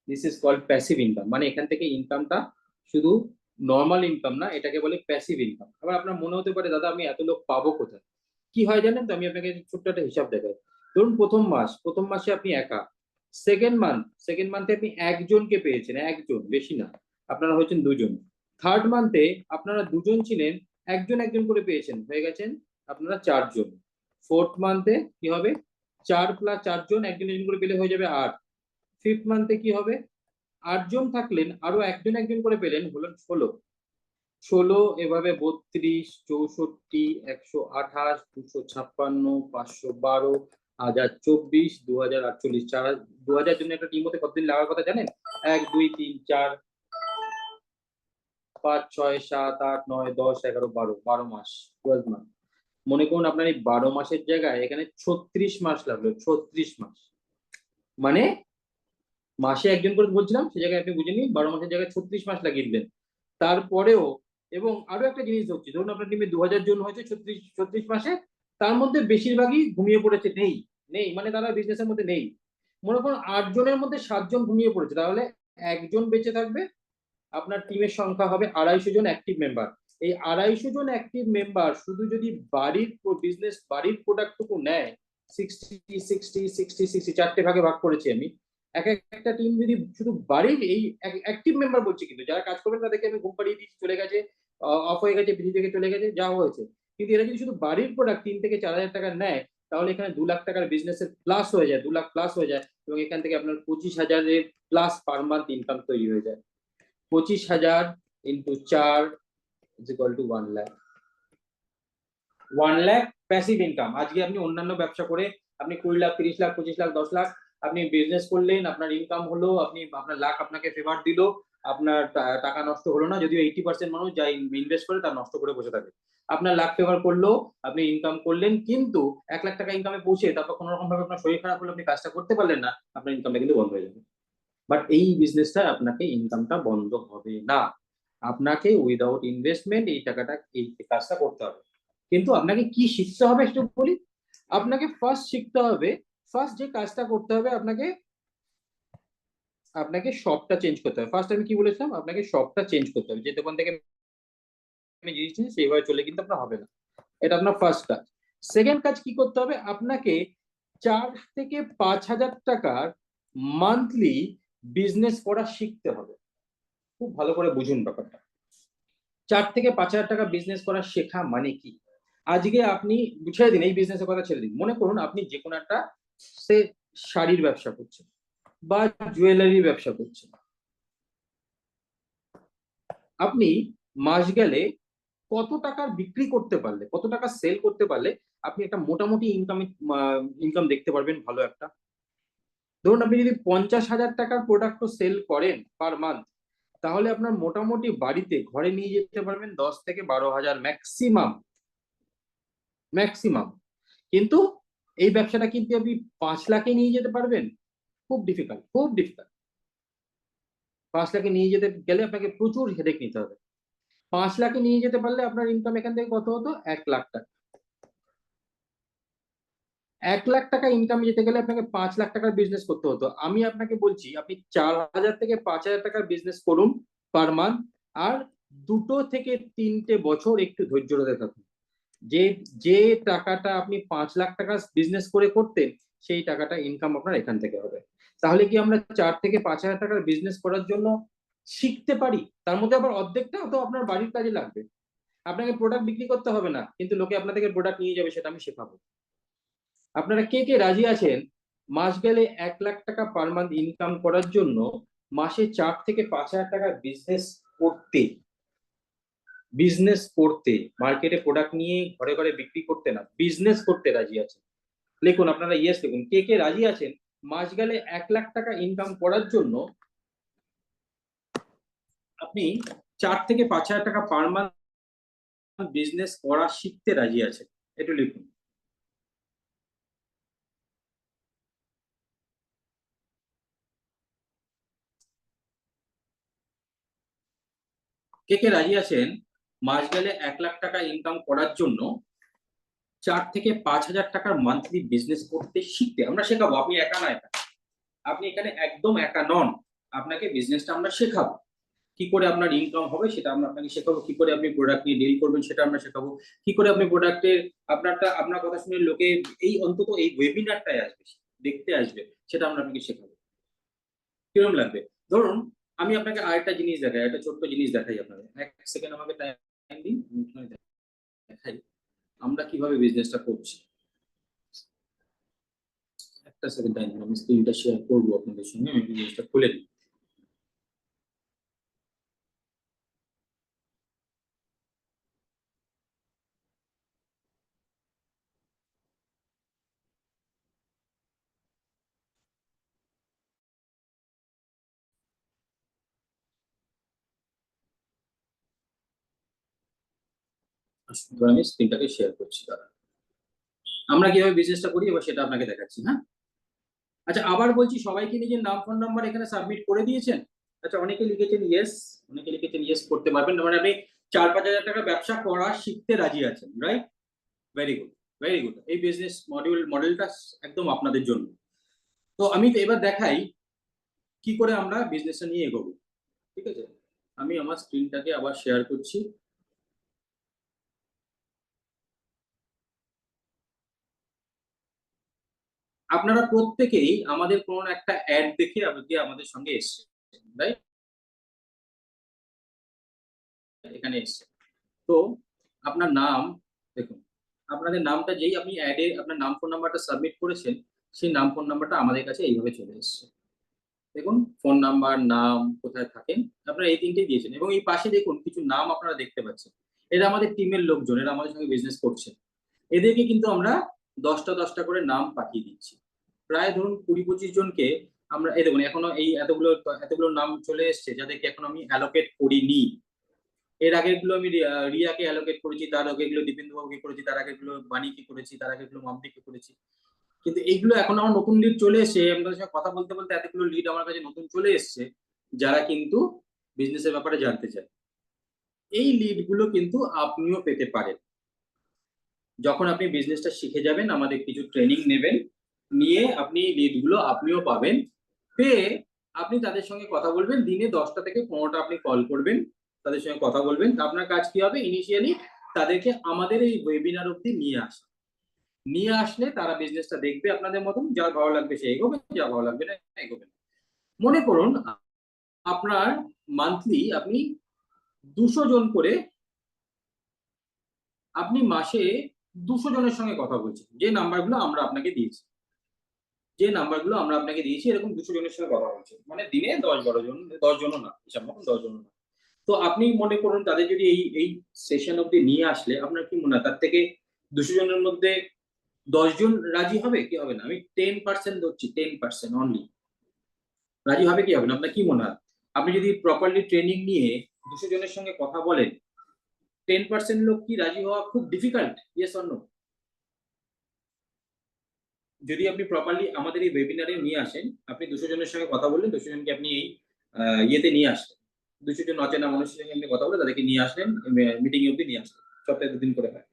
This is called passive income. মানে এখান থেকে ইনকামটা শুধু নর্মাল ইনকাম না, এটাকে বলে প্যাসিভ ইনকাম। আবার আপনার মনে হতে পারে, দাদা আমি এত লোক পাবো কোথায়? কি হয় জানেন তো? আমি আপনাকে ছোট্ট একটা হিসাব দেখাই। ধরুন প্রথম মাসে আপনি একা। সেকেন্ড মান্থে আপনি একজনকে পেয়েছেন, একজন, বেশি না। আপনারা হচ্ছেন দুজন। থার্ড মান্থে আপনারা দুজন ছিলেন, একজন একজন করে পেয়েছেন, হয়ে গেছেন আপনারা ৪ জন। ফোর্থ মান্থে কি হবে? ৪ প্লাস ৪ জন, একজন একজন করে পেলে হয়ে যাবে ৮। ফিফথ মান্থে কি হবে? ৮ জন থাকলেন, আরো একজন একজন করে পেলেন, হলেন ১৬। ১৬, এভাবে ৩২, ৬৪, ১২৮, ২৫৬, ৫১২, ১০২৪, ২০৪৮, ২০০০ জন্য একটা টিম হতে কতদিন লাগার কথা জানেন? ১, ২, ৩, ৪, ৫, ৬, ৭, ৮, ৯, ১০, ১১, ১২, ১২ মাস, 12 মান্থ। মনে করুন আপনার এই ১২ মাসের জায়গায় এখানে ৩৬ মাস লাগলো, ৩৬ মাস। মানে মাসে একজন করে বলছিলাম, সে জায়গায় আপনি বুঝে নিন ১২ মাসের জায়গায় ৩৬ মাস লাগিয়ে দিলেন। তারপরেও, এবং আরো একটা জিনিস হচ্ছে, ধরুন আপনার টিমে ২০০০ জন হয়েছে ৩৬ মাসে, তার মধ্যে বেশিরভাগই ঘুমিয়ে পড়েছে, নেই নেই মানে তারা বিজনেসের মধ্যে নেই। মনে করুন ৮ জনের মধ্যে ৭ জন ঘুমিয়ে পড়েছে, তাহলে একজন বেঁচে থাকবে। আপনার টিমের সংখ্যা হবে ২৫০ জন অ্যাক্টিভ মেম্বার। এই ২৫০ জন অ্যাক্টিভ মেম্বার শুধু যদি বাড়ির প্রোডাক্টটুকু নেয়, 60 চারটে ভাগে ভাগ করেছি আমি। একটা টিম যদি শুধু বাড়ির এই অ্যাক্টিভ মেম্বার বলছি, কিন্তু যারা কাজ করবেন তাদেরকে আমি ঘুম পাড়িয়ে দিয়েছি, চলে গেছে, অফ হয়ে গেছে, পৃথিবী থেকে চলে গেছে, যা হয়েছে। কিন্তু এরা যদি শুধু বাড়ির প্রোডাক্ট ৩ থেকে ৪ হাজার টাকা নেয়, তাহলে এখানে ২ লাখ টাকার বিজনেসের প্লাস হয়ে যায়, ২ লাখ প্লাস হয়ে যায়, এবং এখান থেকে আপনার ২৫,০০০ প্লাস পার মান্থ ইনকাম তৈরি হয়ে যায়। ২৫,০০০ into ৪ is equal to 1 lakh. 1 lakh passive income. আজকে আপনি অন্যান্য ব্যবসা করে আপনি ২০ লাখ, ৩০ লাখ, ২৫ লাখ, ১০ লাখ আপনি বিজনেস করলেন, আপনার ইনকাম হলো, আপনার লাখ আপনাকে ফেভার দিল, আপনার টাকা নষ্ট হলো না। যদিও 80% মানুষ যা ইনভেস্ট করে তার নষ্ট করে বসে থাকে। আপনার লাখ ফেভার করলো, আপনি ইনকাম করলেন, কিন্তু ১ লাখ টাকা ইনকামে পৌঁছে তারপর কোনো রকম ভাবে আপনার শরীর খারাপ হলো, আপনি কাজটা করতে পারলেন না, আপনার ইনকামটা কিন্তু বন্ধ হয়ে যাবে। বাট এই বিজনেসটা আপনাকে ইনকামটা বন্ধ হবে না। আপনাকে উইদাউট ইনভেস্টমেন্ট এই টাকাটা, এই কাজটা করতে হবে। কিন্তু আপনাকে কি শিখতে হবে একটু বলি। আপনাকে ফার্স্ট শিখতে হবে, ফার্স্ট যে কাজটা করতে হবে, আপনাকে আপনাকে শপটা চেঞ্জ করতে হবে। ফার্স্ট আমি কি বলেছিলাম? আপনাকে শপটা চেঞ্জ করতে হবে। যে দোকান থেকে আপনি জিনিস নিয়েছেন সেইভাবে চলে কিন্তু আপনার হবে না। এটা আপনার ফার্স্ট কাজ। সেকেন্ড কাজ কি করতে হবে? আপনাকে ৪ থেকে ৫,০০০ টাকার মান্থলি বিজনেস করা শিখতে হবে। খুব ভালো করে বুঝুন ব্যাপারটা। ৪ থেকে ৫,০০০ টাকা বিজনেস করা শেখা মানে কি? আজকে আপনি ছেড়ে দিন, এই বিজনেসের কথা ছেড়ে দিন। মনে করুন আপনি যেকোনো একটা সে শাড়ির ব্যবসা করছেন বা জুয়েলারির ব্যবসা করছেন। আপনি মাস গেলে কত টাকার বিক্রি করতে পারলে, কত টাকা সেল করতে পারলে আপনি একটা মোটামুটি ইনকাম দেখতে পারবেন ভালো একটা। ধরুন আপনি যদি ৫০,০০০ টাকার প্রোডাক্টও সেল করেন পার মান্থ, তাহলে আপনার মোটামুটি বাড়িতে ঘরে নিয়ে যেতে পারবেন ১০ থেকে ১২,০০০ ম্যাক্সিমাম, ম্যাক্সিমাম। কিন্তু এই ব্যবসাটা কিন্তু আপনি ৫ লাখে নিয়ে যেতে পারবেন? খুব ডিফিকাল্ট, খুব ডিফিকাল্ট। ৫ লাখে নিয়ে যেতে গেলে আপনাকে প্রচুর হেডেক নিতে হবে। ৫ লাখে নিয়ে যেতে পারলে আপনার ইনকাম এখান থেকে কত হতো? ১ লাখ টাকা। 1 লাখ টাকা ইনকাম যেতে গেলে আপনাকে 5 লাখ টাকার বিজনেস করতে হতো। আমি আপনাকে বলছি আপনি 4,000 থেকে 5,000 টাকার বিজনেস করুন পার মান্থ, আর 2 থেকে 3টে বছর একটু ধৈর্য ধরে থাকুন। যে যে টাকাটা আপনি 5 লাখ টাকা বিজনেস করে করতেন, সেই টাকাটা ইনকাম আপনার এখান থেকে হবে। তাহলে কি আমরা 4 থেকে 5 হাজার টাকার বিজনেস করার জন্য শিখতে পারি? তার মধ্যে আবার অর্ধেকটা তো আপনার বাড়ির কাজে লাগবে। আপনাকে প্রোডাক্ট বিক্রি করতে হবে না, কিন্তু লোকে আপনার থেকে প্রোডাক্ট নিয়ে যাবে, সেটা আমি শেখাবো। আপনারা কে কে রাজি আছেন মাস গেলে 1 লাখ টাকা পার মান্থ ইনকাম করার জন্য মাসে 4 থেকে 5 হাজার টাকার বিজনেস করতে? বিজনেস করতে, মার্কেটে প্রোডাক্ট নিয়ে ঘরে ঘরে বিক্রি করতে না, বিজনেস করতে রাজি আছেন? লিখুন, আপনারা ইয়েস লিখুন। কে কে রাজি আছেন মাস গেলে 1 লাখ টাকা ইনকাম করার জন্য আপনি 4 থেকে 5 হাজার টাকা পার মান্থ বিজনেস করা শিখতে রাজি আছেন? একটু লিখুন। কে কে রাজি আছেন মাস গেলে 1 লাখ টাকা ইনকাম করার জন্য 4 থেকে 5 হাজার টাকার মান্থলি বিজনেস করতে শিখতে? আমরা শেখাবো, আপনি একা না, একা আপনি এখানে একদম একা নন। আপনাকে বিজনেসটা আমরা শেখাবো, কি করে আপনার ইনকাম হবে সেটা আমরা আপনাকে শেখাবো, কি করে আপনি প্রোডাক্ট নিয়ে ডিল করবেন সেটা আমরা শেখাবো, কি করে আপনি প্রোডাক্টের আপনার কথা শুনে লোকে এই অন্তত এই ওয়েবিনারটায় আসবে, দেখতে আসবে, সেটা আমরা আপনাকে শেখাবো। কিরকম লাগবে? ধরুন আমি আপনাকে আরেকটা জিনিস দেখাই, একটা ছোট্ট জিনিস দেখাই আপনাকে। 1 সেকেন্ড আমাকে টাইম দিন, আমি আপনাকে দেখাই আমরা কিভাবে বিজনেসটা করছি। একটা সেকেন্ড টাইম দিন, আমি স্ক্রিনটা শেয়ার করবো আপনাদের সঙ্গে, আমি জিনিসটা খুলে দিই। আমি স্ক্রিনটাকে শেয়ার করছি, দাঁড়া। আমরা কিভাবে বিজনেসটা করি এবার সেটা আপনাকে দেখাচ্ছি, হ্যাঁ। আচ্ছা, আবার বলছি, সবাইকে নিজের নাম ফোন নাম্বার এখানে সাবমিট করে দিয়েছেন? আচ্ছা, অনেকে লিখেছেন ইয়েস, অনেকে লিখেছেন ইয়েস করতে পারবেন, মানে আপনি 4-5 হাজার টাকা ব্যবসা করা শিখতে রাজি আছেন, right? Very good, very good. এই বিজনেস মডেলটা একদম আপনাদের জন্য। তো আমি এবার দেখাই কি করে আমরা বিজনেসটা নিয়ে এগোবো, ঠিক আছে? আমি আমার স্ক্রিনটাকে আবার শেয়ার করছি। আপনারা প্রত্যেকেই আমাদের কোন একটা অ্যাড দেখে আমাদের সঙ্গে এসেছেন, রাইট? এখানে এসেছেন। তো আপনার নাম দেখুন, আপনাদের নামটা যেই আপনি অ্যাডে আপনার নাম ফোন নাম্বারটা সাবমিট করেছেন, সেই নাম ফোন নাম্বারটা আমাদের কাছে এইভাবে চলে এসেছে। দেখুন, ফোন নাম্বার, নাম, কোথায় থাকেন, আপনারা এই 3টেই দিয়েছেন, এবং এই পাশে দেখুন কিছু নাম আপনারা দেখতে পাচ্ছেন। এরা আমাদের টিমের লোকজন, এরা আমাদের সঙ্গে বিজনেস করছে। এদেরকে কিন্তু আমরা 10টা করে নাম পাঠিয়ে দিচ্ছি। প্রায় ধরুন 20-25 জনকে আমরা, এই দেখুন এখনো এই এতগুলো নাম চলে এসছে যাদেরকে এখন আমি অ্যালোকেট করিনি। এর আগেরগুলো আমি রিয়াকে অ্যালোকেট করেছি, তার আগেগুলো দীপেন্দু বাবুকে করেছি, তার আগেগুলো বাণীকে করেছি, তার আগেগুলো মাম্পিকে করেছি। কিন্তু এইগুলো এখন আমার নতুন লিড চলে এসে আপনাদের সঙ্গে কথা বলতে বলতে এতগুলো লিড আমার কাছে নতুন চলে এসছে, যারা কিন্তু বিজনেসের ব্যাপারে জানতে চায়। এই লিড গুলো কিন্তু আপনিও পেতে পারেন। যখন আপনি বিজনেসটা শিখে যাবেন, আমাদের কিছু ট্রেনিং নেবেন, নিয়ে আপনি লিড গুলো আপনিও পাবেন। পেয়ে আপনি তাদের সঙ্গে কথা বলবেন, দিনে 10টা থেকে 15টা আপনি কল করবেন, তাদের সঙ্গে কথা বলবেন। আপনার কাজ কি হবে? ইনিশিয়ালি তাদেরকে আমাদের এই ওয়েবিনার অব্দি নিয়ে আসা। নিয়ে আসলে তারা বিজনেসটা দেখবে আপনাদের মতন, যার ভালো লাগবে সে এগোবে, যা ভালো লাগবে না এগোবে না। মনে করুন আপনার মান্থলি আপনি 200 জন করে, আপনি মাসে 200 জনের সঙ্গে কথা বলছেন, যে নাম্বারগুলো আমরা আপনাকে দিয়েছি, এরকম 200 জনের সঙ্গে কথা বলছেন, মানে দিনে 10-12 জন, 10 জনও না, হিসাব মতন 10 জনও না। তো আপনি মনে করুন তাদের যদি এই সেশন অব্দি নিয়ে আসলে, আপনার কি মনে হয় তার থেকে 200 জনের মধ্যে 10 জন রাজি হবে কি হবে না? আমি 10% ধরছি, 10% অনলি রাজি হবে কি হবে না, আপনার কি মনে হয়? আপনি যদি প্রপারলি ট্রেনিং নিয়ে 200 জনের সঙ্গে কথা বলেন, 10% লোক কি রাজি হওয়া খুব ডিফিকাল্ট? Yes or no? যদি আপনি প্রপারলি আমাদের এই ওয়েবিনারে নিয়ে আসেন, আপনি 200 জনের সঙ্গে কথা বললেন, 200 জনকে আপনি এই ইয়েতে নিয়ে আসলেন, 200 জন অচেনা মানুষের সঙ্গে আপনি কথা বলে তাদেরকে নিয়ে আসলেন, মিটিং অব্দি নিয়ে আসলেন, সপ্তাহে 2 দিন করে হয়,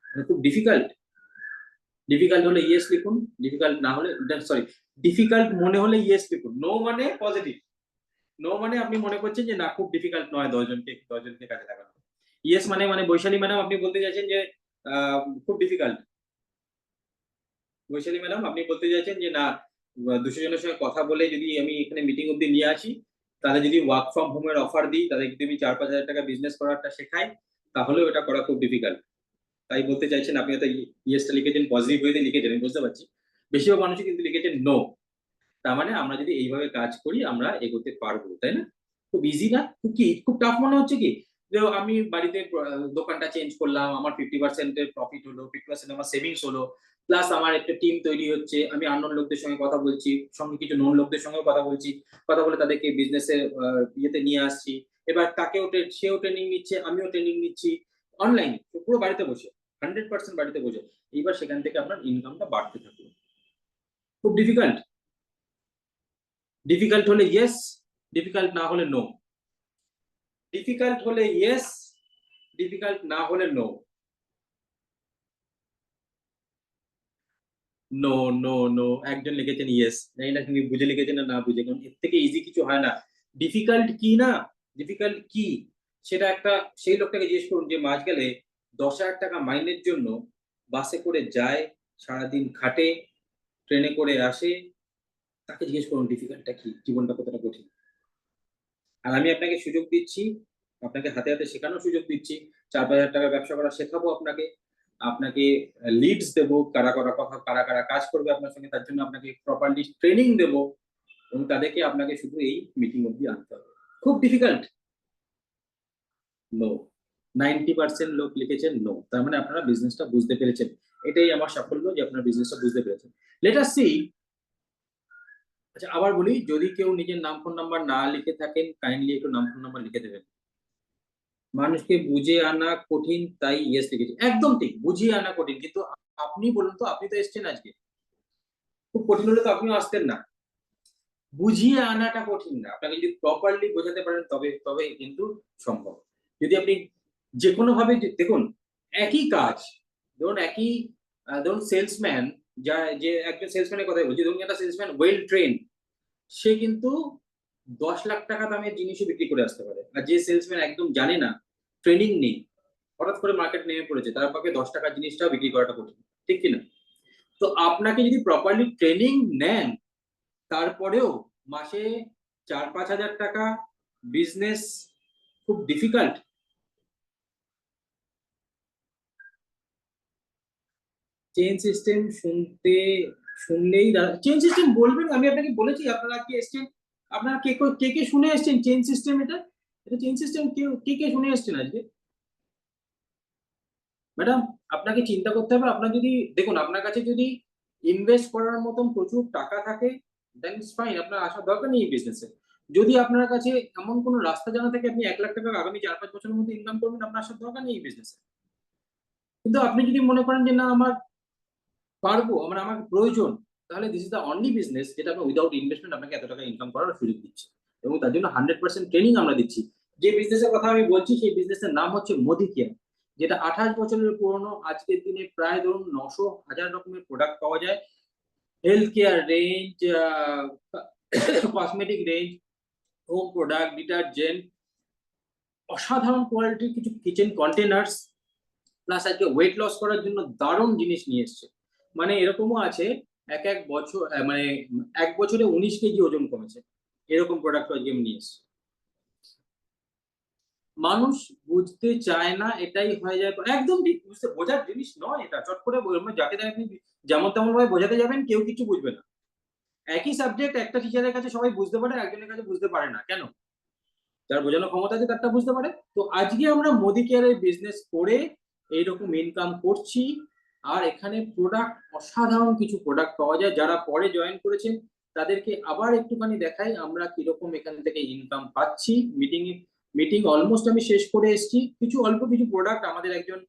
মানে খুব ডিফিকাল্ট? ডিফিকাল্ট হলে ইয়েস লিখুন, ডিফিকাল্ট না হলে সরি, ডিফিকাল্ট মনে হলে ইয়েস লিখুন। নো মানে পজিটিভ, নো মানে আপনি মনে করছেন যে না খুব ডিফিকাল্ট নয় 10 জনকে কাজে লাগানো। ইয়েস মানে মানে বৈশালী ম্যাডাম আপনি বলতে চাইছেন যে খুব ডিফিকাল্ট। বৈশালী ম্যাডাম আপনি বলতে চাইছেন যে না 200 জনের সঙ্গে কথা বলে যদি আমি এখানে মিটিং অব্দি নিয়ে আসি, তাহলে যদি ওয়ার্ক ফ্রম হোমের অফার দিই, তাদের যদি আমি 4-5 হাজার টাকা বিজনেস করাটা শেখাই, তাহলে ওটা করা খুব ডিফিকাল্ট। তাই বলতে চাইছেন আপনি হয়তো ইয়েসটা লিখেছেন, পজিটিভ ওয়েতে লিখেছেন, আমি বুঝতে পারছি। বেশিরভাগ মানুষই কিন্তু লিখেছেন নো। তার মানে আমরা যদি এইভাবে কাজ করি আমরা এগোতে পারবো, তাই না? খুব ইজি না? খুব টাফ মনে হচ্ছে কি? যে আমি বাড়িতে দোকানটা চেঞ্জ করলাম, আমার 50% এর প্রফিট হলো, 50% আমার সেভিংস হলো। প্লাস আমার একটা টিম তৈরি হচ্ছে। আমি আননোন লোকদের সঙ্গে কথা বলছি, সঙ্গে কিছু নোন লোকদের সঙ্গেও কথা বলছি। কথা বলে তাদেরকে বিজনেসের ইয়েতে নিয়ে আসছি। এবার সেও ট্রেনিং নিচ্ছে, আমিও ট্রেনিং নিচ্ছি। অনলাইনে, পুরো বাড়িতে বসে। 100% বাড়িতে বসে। এইবার সেখান থেকে আপনার ইনকামটা বাড়তে থাকলো। খুব ডিফিকাল্ট? ডিফিকাল্ট হলে ইয়েস, ডিফিকাল্ট না হলে নো। ডিফিকাল্ট হলে ইয়েস, ডিফিকাল্ট না হলে নো। No, no, no. একজন লিখেছেন ইয়েস। জানি না তিনি বুঝে লিখেছেন না বুঝে। কারণ এর থেকে ইজি কিছু হয় না। ডিফিকাল্ট কি না? ডিফিকাল্ট কি? সেটা একটা সেই লোকটাকে জিজ্ঞেস করুন যে মাস গেলে 10,000 টাকা মাইনের জন্য বাসে করে যায়, সারাদিন খাটে, ট্রেনে করে আসে। তাকে জিজ্ঞেস করুন ডিফিকাল্টটা কি? জীবনটা কতটা কঠিন। আর আমি আপনাকে সুযোগ দিচ্ছি, আপনাকে হাতে, হাতে শেখানোর সুযোগ দিচ্ছি। 4-5 হাজার টাকার ব্যবসা করা শেখাবো আপনাকে। আপনাকে লিডস দেবো, কারা কাজ করবে আপনার সঙ্গে তার জন্য আপনাকে প্রপারলি ট্রেনিং দেবো এবং তাদেরকে আপনাকে শুধু এই মিটিং অব্দি আনতে হবে। খুব ডিফিকাল্ট? নো। 90% লোক লিখেছেন নো। তার মানে আপনারা বিজনেসটা বুঝতে পেরেছেন। এটাই আমার সাফল্য যে আপনারা বিজনেসটা বুঝতে পেরেছেন। Let us see. আচ্ছা আবার বলি, যদি কেউ নিজের নাম ফোন নাম্বার না লিখে থাকেন কাইন্ডলি একটু নাম ফোন নাম্বার লিখে দেবেন। মানুষকে বুঝিয়ে আনা কঠিন তাই ইয়েস লিখেছি। একদম ঠিক, বুঝিয়ে আনা কঠিন। কিন্তু আপনি বলুন তো, আপনি তো এসছেন আজকে। খুব কঠিন হলে তো আপনিও আসতেন না। বুঝিয়ে আনাটা কঠিন না। আপনাকে যদি প্রপারলি বোঝাতে পারেন তবে তবে কিন্তু সম্ভব। যদি আপনি যেকোনো ভাবে দেখুন, একই কাজ, ধরুন একই ধরুন সেলসম্যান, যে একজন সেলসম্যানের কথাই বলছি, ধরুন একটা সেলসম্যান ওয়েল ট্রেন্ড, সে কিন্তু 10 লাখ টাকা দামের জিনিসও বিক্রি করে আসতে পারে। আর যে সেলসম্যান একদম জানে না, ট্রেনিং নেই, হঠাৎ করে মার্কেট নেমে পড়েছে, তার পক্ষে 10 টাকার জিনিসটাও বিক্রি করাটা কঠিন। ঠিক কিনা? তো আপনাকে যদি প্রপারলি ট্রেনিং নেন, তারপরেও মাসে 4-5 হাজার টাকা বিজনেস খুব ডিফিকাল্ট? চেইন সিস্টেম শুনলেই চেইন সিস্টেম বলবেন। আমি আপনাকে বলেছি আপনারা কি এসছেন, আপনারা কে কে শুনে এসছেন চেইন সিস্টেম? এটা চেইন সিস্টেম কে কে শুনে এসছেন আজকে? ম্যাডাম, আপনাকে চিন্তা করতে হবে। আপনার যদি দেখুন, আপনার কাছে যদি ইনভেস্ট করার মতন প্রচুর টাকা থাকে, দেন ইটস ফাইন, আপনার আসার দরকার নেই এই বিজনেসে। যদি আপনার কাছে এমন কোনো রাস্তা জানা থাকে আপনি 1 লাখ টাকা আগামী 4-5 বছরের মধ্যে ইনকাম করবেন, আপনার আসার দরকার নেই এই বিজনেসে। কিন্তু আপনি যদি মনে করেন যে না আমার পারবো, আমার প্রয়োজন, তাহলে this is the only business যেটা আপনার উইদাউট ইনভেস্টমেন্ট আপনাকে এত টাকা ইনকাম করার সুযোগ দিচ্ছে এবং তার জন্য 100% ট্রেনিং আমরা দিচ্ছি। যে বিজনেসের কথা আমি বলছি সেই বিজনেসের নাম হচ্ছে মোদি কেয়ার, যেটা 28 বছরের পুরনো। আজকের দিনে প্রায় ধরুন 900-1000 রকমের প্রোডাক্ট পাওয়া যায়। Health care range, cosmetic range, home product, detergent, অসাধারণ কোয়ালিটির কিছু কিচেন কন্টেনার্স, প্লাস আজকে ওয়েট লস করার জন্য দারুণ জিনিস নিয়ে এসছে। মানে এরকমও আছে এক এক বছর মানে 1 বছরে 19 কেজি ওজন কমেছে, এরকম প্রোডাক্ট আজকে আমি নিয়ে এসছি। মানুষ বুঝতে চায় না, এটাই হয়ে যায়। একদম ঠিক, বোঝার জিনিস নয় এটা। চট করে যাকে তাকে আপনি যেমন তেমন ভাবে বোঝাতে যাবেন, কেউ কিছু বুঝবে না। একই সাবজেক্ট একটা টিচারের কাছে সবাই বুঝতে পারে, একজনের কাছে বুঝতে পারে না। কেন? যার বোঝানোর ক্ষমতা আছে তারটা বুঝতে পারে। তো আজকে আমরা মোদি কেয়ারের বিজনেস করে এইরকম ইনকাম করছি। আর এখানে প্রোডাক্ট, অসাধারণ কিছু প্রোডাক্ট পাওয়া যায়। যারা পরে জয়েন করেছেন তাদেরকে আবার একটুখানি দেখাই আমরা কিরকম এখান থেকে ইনকাম পাচ্ছি। মিটিং অলমোস্ট আমি শেষ করে এসেছি। অল্প কিছু প্রোডাক্ট আমাদের একজন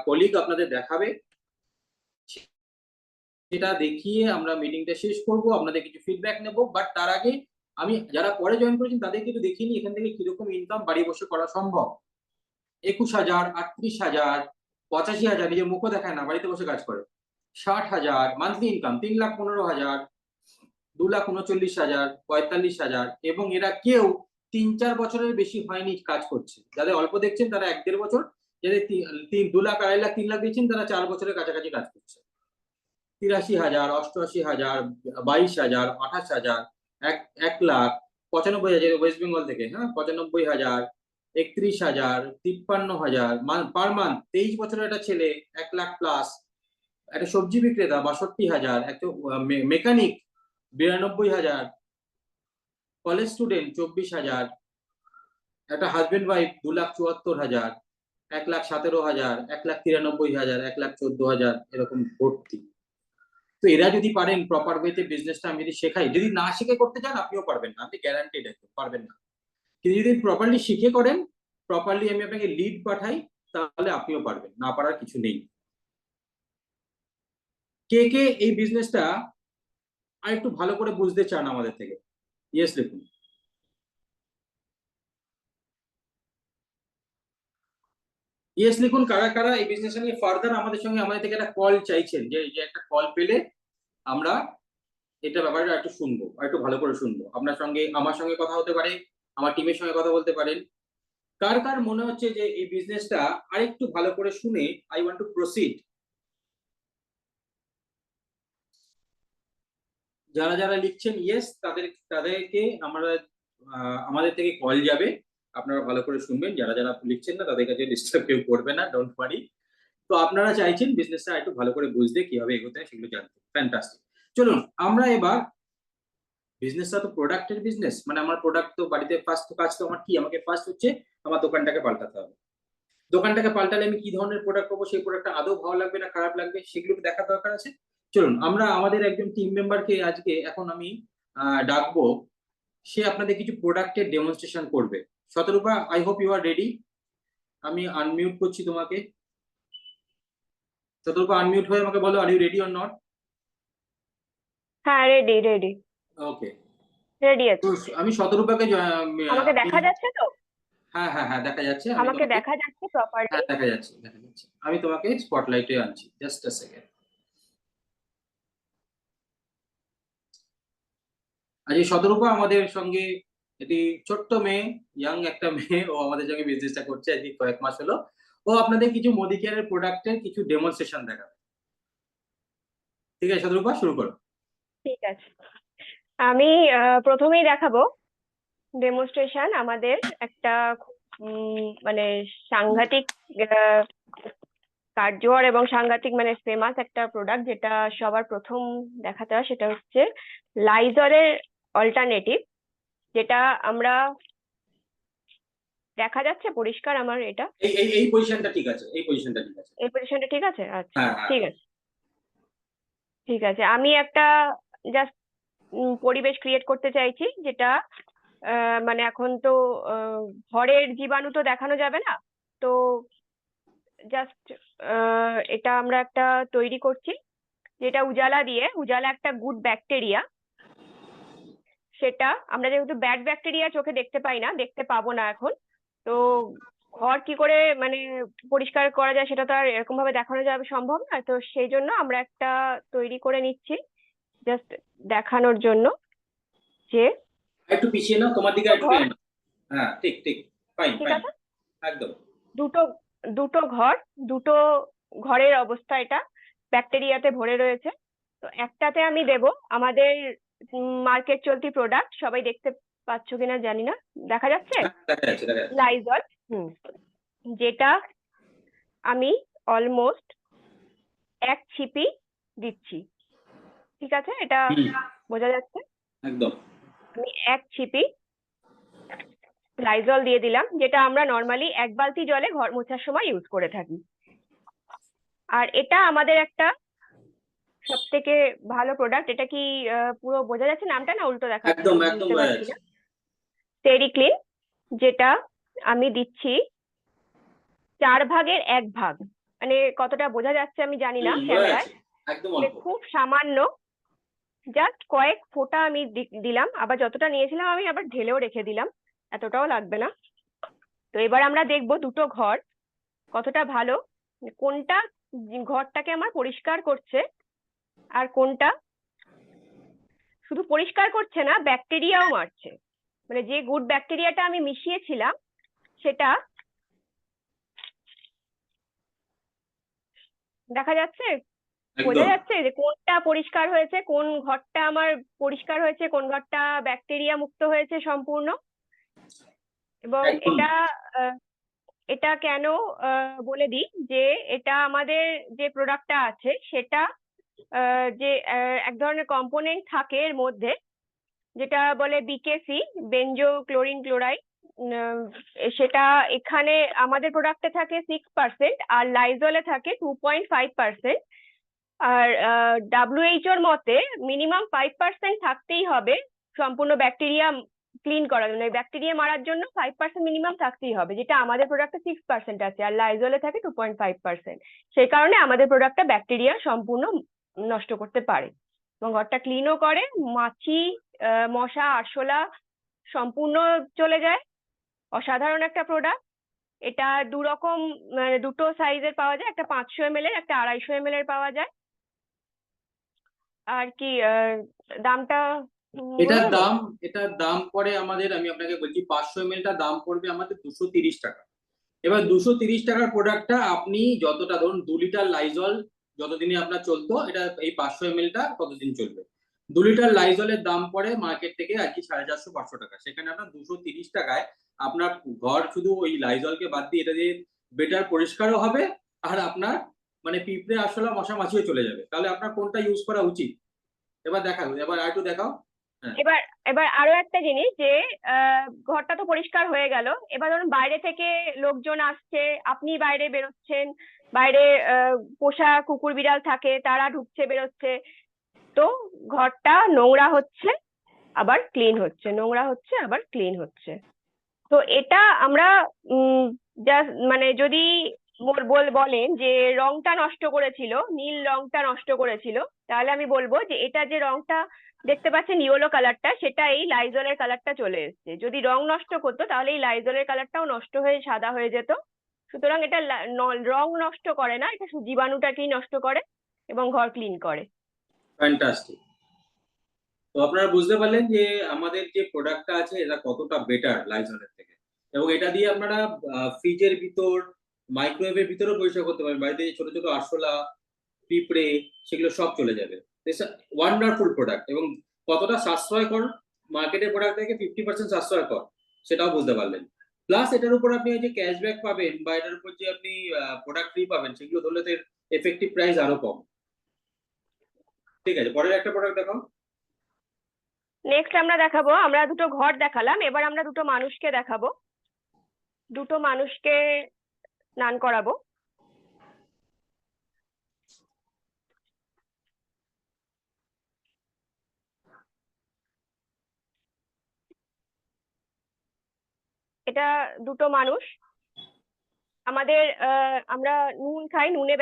কলিগ আপনাদের দেখাবে, সেটা দেখিয়ে আমরা মিটিংটা শেষ করব, আপনাদের কিছু ফিডব্যাক নেব। বাট তার আগে আমি যারা পরে জয়েন করেছেন তাদেরকে একটু দেখিয়ে নিই এখান থেকে কিরকম ইনকাম বাড়ি বসে করা সম্ভব। 21,000, 38,000, 85,000, নিজের মুখও দেখায় না, বাড়িতে বসে কাজ করে। 60,000, মান্থলি ইনকাম 3,15,000, 2,39,000, 45,000, এবং এরা কেউ 3-4 বছরের বেশি হয়নি কাজ করছে। যাদের অল্প দেখছেন তারা 1-1.5 বছর, যাদের 2 লাখ, 2.5 লাখ, 3 লাখ দিচ্ছেন তারা 4 বছরের কাছাকাছি কাজ করছে। 83,000, 88,000, 22,000, 28,000, 1 লাখ, 95,000 ওয়েস্ট বেঙ্গল থেকে, হ্যাঁ, 95,000, 31,000, 53,000 পার মান্থ। 23 বছরের একটা ছেলে 1 লাখ প্লাস, একটা সবজি বিক্রেতা 62,000, একটা মেকানিক 92,000, কলেজ স্টুডেন্ট 24,000, একটা হাজবেন্ড ওয়াইফ 2,74,000, 1,17,000, 1,93,000, 1,14,000, এরকম ভর্তি। তো এরা যদি পারেন প্রপার ওয়েতে বিজনেসটা আমি যদি শেখাই, যদি না শিখে করতে চান আপনিও পারবেন না, আপনি গ্যারান্টেড একদম পারবেন না। কিন্তু যদি প্রপারলি শিখে করেন, প্রপারলি আমি আপনাকে লিড পাঠাই, তাহলে আপনিও পারবেন, না পারার কিছু নেই। কে কে এই বিজনেসটা আর একটু ভালো করে বুঝতে চান আমাদের থেকে? ইয়েস লিখুন। ইয়েস লিখুন কারা কারা এই বিজনেস নিয়ে ফার্দার আমাদের থেকে একটা কল চাইছেন, যে একটা কল পেলে আমরা এটা ব্যাপারটা একটু শুনবো, আর একটু ভালো করে শুনবো। আপনার সঙ্গে, আমার সঙ্গে কথা হতে পারে, আমার টিমের সঙ্গে কথা বলতে পারেন। কার কার মনে হচ্ছে যে এই বিজনেসটা আরেকটু ভালো করে শুনে আই ওয়ান্ট টু প্রসিড? যারা যারা লিখছেন ইয়েস, তাদেরকে আমরা আমাদের থেকে কল যাবে, আপনারা ভালো করে শুনবেন। যারা যারা লিখছেন না তাদের কাছে ডিস্টার্ব কেউ করবে না, ডোন্ট ওয়ারি। তো আপনারা চাইছেন বিজনেসটা একটু ভালো করে বুঝতে, কিভাবে এগোতে হয় সেগুলো জানতে। ফ্যান্টাস্টিক। চলুন আমরা এবার, বিজনেসটা তো প্রোডাক্টের বিজনেস, মানে আমার প্রোডাক্ট তো বাড়িতে, ফার্স্ট কাজ তো আমার কি, আমাকে ফার্স্ট হচ্ছে আমার দোকানটাকে পাল্টাতে হবে। দোকানটাকে পাল্টালে আমি কি ধরনের প্রোডাক্ট পাবো, সেই প্রোডাক্টটা আদৌ ভালো লাগবে না খারাপ লাগবে সেগুলো দেখার দরকার আছে। চলুন আমরা আমাদের একজন টিম মেম্বারকে আজকে এখন আমি ডাকবো, সে আপনাদের কিছু প্রোডাক্টের ডেমনস্ট্রেশন করবে। Shatarupa, I hope you are ready. আমি আনমিউট করছি তোমাকে। শতরূপা আনমিউট হয়ে আমাকে বলো, are you ready or not? হ্যাঁ, রেডি রেডি ওকে। রেডি তো আছে। আমি শতরূপাকে আমাকে দেখা যাচ্ছে তো? হ্যাঁ হ্যাঁ হ্যাঁ, দেখা যাচ্ছে। আমি আমাকে তোমাকে, দেখা যাচ্ছে প্রপারলি? হ্যাঁ দেখা যাচ্ছে, দেখা যাচ্ছে। আমি তোমাকে স্পটলাইটে আনছি, জাস্ট আ সেকেন্ড। আজ এই শতরূপা আমাদের সঙ্গে, এটি ছোট্ট মেয়ে, ইয়াং একটা মেয়ে, ও আমাদের সঙ্গে বিজনেসটা করছে আজকে কয়েক মাস হলো। ও আপনাদের কিছু মোদি কেয়ারের প্রোডাক্টের কিছু ডেমনস্ট্রেশন দেখাবে। ঠিক আছে শতরূপা, শুরু করো। ঠিক আছে। আমি প্রথমেই দেখাবো ডেমোনস্ট্রেশন আমাদের একটা মানে সাংঘাতিক আহ, কার্যকর এবং সাংঘাতিক মানে ফেমাস একটা প্রোডাক্ট, যেটা সবার প্রথম দেখাতে হয়। সেটা হচ্ছে লাইজলের অল্টারনেটিভ, যেটা আমরা, দেখা যাচ্ছে পরিষ্কার আমার এটা? এই পজিশনটা ঠিক আছে, এই পজিশনটা ঠিক আছে। এই পজিশনটা ঠিক আছে? আচ্ছা, হ্যাঁ হ্যাঁ। ঠিক আছে। ঠিক আছে, আমি একটা জাস্ট পরিবেশ ক্রিয়েট করতে চাইছি, যেটা মানে এখন তো আহ, ঘরের জীবাণু তো দেখানো যাবে না, তো জাস্ট এটা আমরা একটা তৈরি করছি, যেটা উজালা দিয়ে, উজালা একটা গুড ব্যাকটেরিয়া। সেটা আমরা যেহেতু ব্যাড ব্যাকটেরিয়া চোখে দেখতে পাই না, দেখতে পাবো না এখন, তো ঘর কি করে মানে পরিষ্কার করা যায় সেটা তো আর এরকম ভাবে দেখানো যাবে সম্ভব না, তো সেই জন্য আমরা একটা তৈরি করে নিচ্ছি জাস্ট দেখানোর জন্য, যে একটু পিছিয়ে নাও, তোমার দিকে দুটো একটু ঘর। টেনে নাও। হ্যাঁ ঠিক ঠিক, ফাইন ঠিক ফাইন, আছে, একদম। দুটো দুটো ঘর, দুটো ঘরের অবস্থা এটা ব্যাকটেরিয়াতে ভরে রয়েছে। তো একটাতে আমি দেব আমাদের মার্কেট চলতি প্রোডাক্ট, সবাই দেখতে পাচ্ছ কিনা জানি না, দেখা যাচ্ছে? হ্যাঁ, দেখা যাচ্ছে দেখা যাচ্ছে। লাইজল। হুম। যেটা আমি অলমোস্ট 1 ছিপি দিচ্ছি। ঠিক আছে, এটা হুম, বোঝা যাচ্ছে? একদম। আমি 1 ছিপি লাইজল দিয়ে দিলাম, যেটা আমরা নর্মালি 1 বালতি জলে ঘর মোছার সময় ইউজ করে থাকি। আর এটা আমাদের একটা সব থেকে ভালো প্রোডাক্ট। এটা কি পুরো বোঝা যাচ্ছে নামটা, না উল্টো দেখাচ্ছে? একদম আমি একদম বুঝতে বোঝা পারছি যাচ্ছে। না। স্টেরিক্লিন, যেটা আমি দিচ্ছি 1/4 ভাগ। মানে কতটা বোঝা যাচ্ছে আমি জানি না বোঝা ক্যামেরায়, যাচ্ছে, একদম মানে অল্প। খুব সামান্য, জাস্ট কয়েক ফোঁটা আমি দিলাম। আবার যতটা নিয়েছিলাম আমি আবার ঢেলেও রেখে দিলাম, এতটাও লাগবে না। তো এবার আমরা দেখবো দুটো ঘর কতটা ভালো, কোনটা ঘরটাকে আমার পরিষ্কার করছে আর কোনটা শুধু পরিষ্কার করছে না, ব্যাকটেরিয়াও মারছে। মানে যে গুড ব্যাকটেরিয়াটা আমি মিশিয়েছিলাম সেটা দেখা যাচ্ছে, বোঝা একদম যাচ্ছে যে কোনটা পরিষ্কার হয়েছে, কোন ঘরটা আমার পরিষ্কার হয়েছে, কোন ঘরটা ব্যাকটেরিয়া মুক্ত হয়েছে সম্পূর্ণ। এবং একদম এটা আহ, এটা কেন বলে দিই যে এটা আমাদের যে প্রোডাক্টটা আছে সেটা যে এক ধরনের কম্পোনেন্ট থাকে এর মধ্যে, যেটা বলে বিকেসি, বেনজো ক্লোরিন ক্লোরাইড। সেটা এখানে আমাদের প্রোডাক্টে থাকে 6%, আর লাইজলে থাকে 2.5%। আর ডাব্লিউএইচওর মতে মিনিমাম 5% থাকতেই হবে সম্পূর্ণ ব্যাকটেরিয়া ক্লিন করার জন্য। ব্যাকটেরিয়া মারার জন্য 5% মিনিমাম থাকতেই হবে, যেটা আমাদের প্রোডাক্টে 6% আছে, আর লাইজলে থাকে 2.5%। সেই কারণে আমাদের প্রোডাক্টটা ব্যাকটেরিয়া সম্পূর্ণ নষ্ট করতে পারে এবং ঘরটা ক্লিনও করে। মাছি, মশা, আরশোলা সম্পূর্ণ চলে যায়। অসাধারণ একটা প্রোডাক্ট। এটা দু রকম, মানে দুটো সাইজের পাওয়া যায়, একটা 500 ml এর, একটা 250 ml এর পাওয়া যায়। আর কি দামটা বলে এটার দেবো? দাম এটার দাম পড়ে আমাদের, আমি আপনাকে বলছি, 500 ml দাম পড়বে আমাদের 230 টাকা। এবার 230 টাকার প্রোডাক্টটা আপনি যতটা, ধরুন 2 লিটার লাইজল যতদিনে আপনার চলতো, এটা এই 500 ml ততদিন চলবে। 2 লিটার লাইজলের দাম পড়ে মার্কেট থেকে আর কি 450-500 টাকা, সেখানে আপনার 230 টাকায় আপনার ঘর শুধু ওই লাইজলকে বাদ দিয়ে এটা দিয়ে বেটার পরিষ্কারও হবে, আর আপনার মানে পিঁপড়ে আরশোলা মশা মাছিও চলে যাবে। তাহলে আপনার কোনটা ইউজ করা উচিত? এবার দেখাও, এবার আর একটু দেখাও। হ্যাঁ, এবার এবার আরো একটা জিনিস যে ঘরটা তো পরিষ্কার হয়ে গেল। এবার ধরুন বাইরে থেকে লোকজন আসছে, আপনি বাইরে বেরোচ্ছেন, বাইরে পোষা কুকুর বিড়াল থাকে, তারা ঢুকছে বেরোচ্ছে। তো ঘরটা নোংরা হচ্ছে আবার ক্লিন হচ্ছে, নোংরা হচ্ছে আবার ক্লিন হচ্ছে। তো এটা আমরা জাস্ট মানে যদি বলেন যে রংটা নষ্ট করেছিল, নীল রংটা নষ্ট করেছিল, তাহলে আমি বলবো যে এটা যে রংটা দেখতে পাচ্ছেন ইয়েলো কালারটা, সেটা এই লাইজলের কালারটা চলে এসেছে। যদি রং নষ্ট করতো তাহলে এই লাইজলের কালারটাও নষ্ট হয়ে সাদা হয়ে যেত। সুতরাং এটা রং নষ্ট করে না, এটা শুধু জীবাণুটাকেই নষ্ট করে এবং ঘর ক্লিন করে। ফ্যান্টাস্টিক। তো আপনারা বুঝতে পারলেন যে আমাদের যে প্রোডাক্টটা আছে এটা কতটা বেটার লাইজনের থেকে। এবং এটা দিয়ে আপনারা ফ্রিজের ভিতর, মাইক্রোওয়েভের ভিতরেও পরিষ্কার করতে পারবেন। বাড়িতে যে ছোট ছোট আরশোলা, পিঁপড়ে, সেগুলো সব চলে যাবে। ওয়ান্ডারফুল প্রোডাক্ট, এবং কতটা সাশ্রয়কর মার্কেটের প্রোডাক্ট থেকে 50% সাশ্রয়কর সেটাও বুঝতে পারলেন। প্লাস এটার উপর আপনি যে ক্যাশব্যাক পাবেন বা এটার উপর যে আপনি প্রোডাক্ট ফ্রি পাবেন, সেগুলো ধরলে তো এফেক্টিভ প্রাইস আরো কম। ঠিক আছে, পরের একটা প্রোডাক্ট দেখাও। নেক্সট আমরা দেখাবো, আমরা দুটো ঘর দেখালাম, এবার আমরা দুটো মানুষকে দেখাবো। দুটো মানুষকে স্নান করাবো। এটা দুটো মানুষ। আমাদের আমরা নুন খাই, নুনে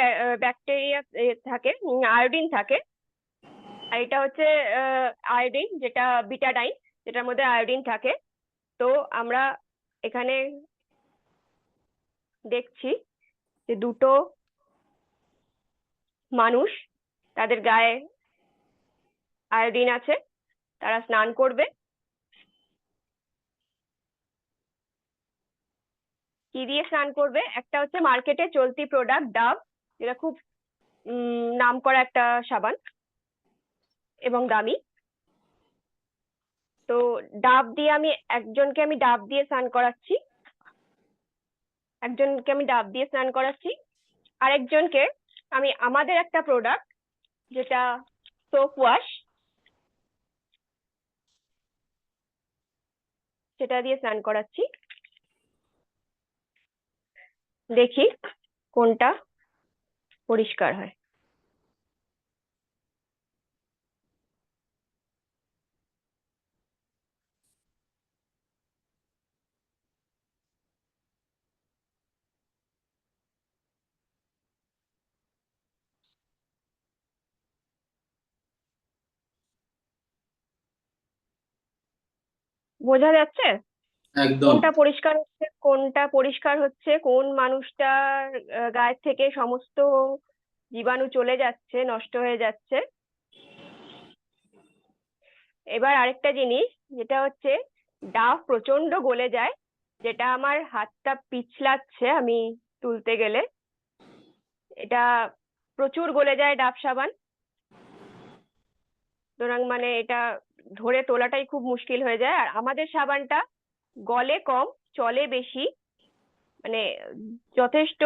ব্যাকটেরিয়া থাকে, আয়োডিন থাকে। আর এটা হচ্ছে আয়োডিন, যেটা বিটাডাইন, যেটার মধ্যে আয়োডিন থাকে। তো আমরা এখানে দেখছি যে দুটো মানুষ, তাদের গায়ে আয়োডিন আছে, তারা স্নান করবে। কি দিয়ে স্নান করবে? একটা হচ্ছে মার্কেটে চলতি প্রোডাক্ট ডাভ, যেটা খুব নাম করা একটা সাবান এবং দামি। তো ডাব দিয়ে আমি ডাব দিয়ে স্নান করাচ্ছি, আরেকজনকে আমি আমাদের একটা প্রোডাক্ট, যেটা সোপ ওয়াশ, সেটা দিয়ে স্নান করাচ্ছি। দেখি কোনটা পরিষ্কার হয়। বোঝা যাচ্ছে একদম কোনটা পরিষ্কার হচ্ছে, কোন মানুষটার গায়ের থেকে সমস্ত জীবাণু চলে যাচ্ছে, নষ্ট হয়ে যাচ্ছে। এবার আরেকটা জিনিস, যেটা হচ্ছে ডাব প্রচন্ড গলে যায়, যেটা আমার হাতটা পিছলাচ্ছে আমি তুলতে গেলে। এটা প্রচুর গলে যায় ডাব সাবান, সুতরাং মানে এটা ধরে তোলাটাই খুব মুশকিল হয়ে যায়। আর আমাদের সাবানটা গলে কম, চলে বেশি, মানে যথেষ্ট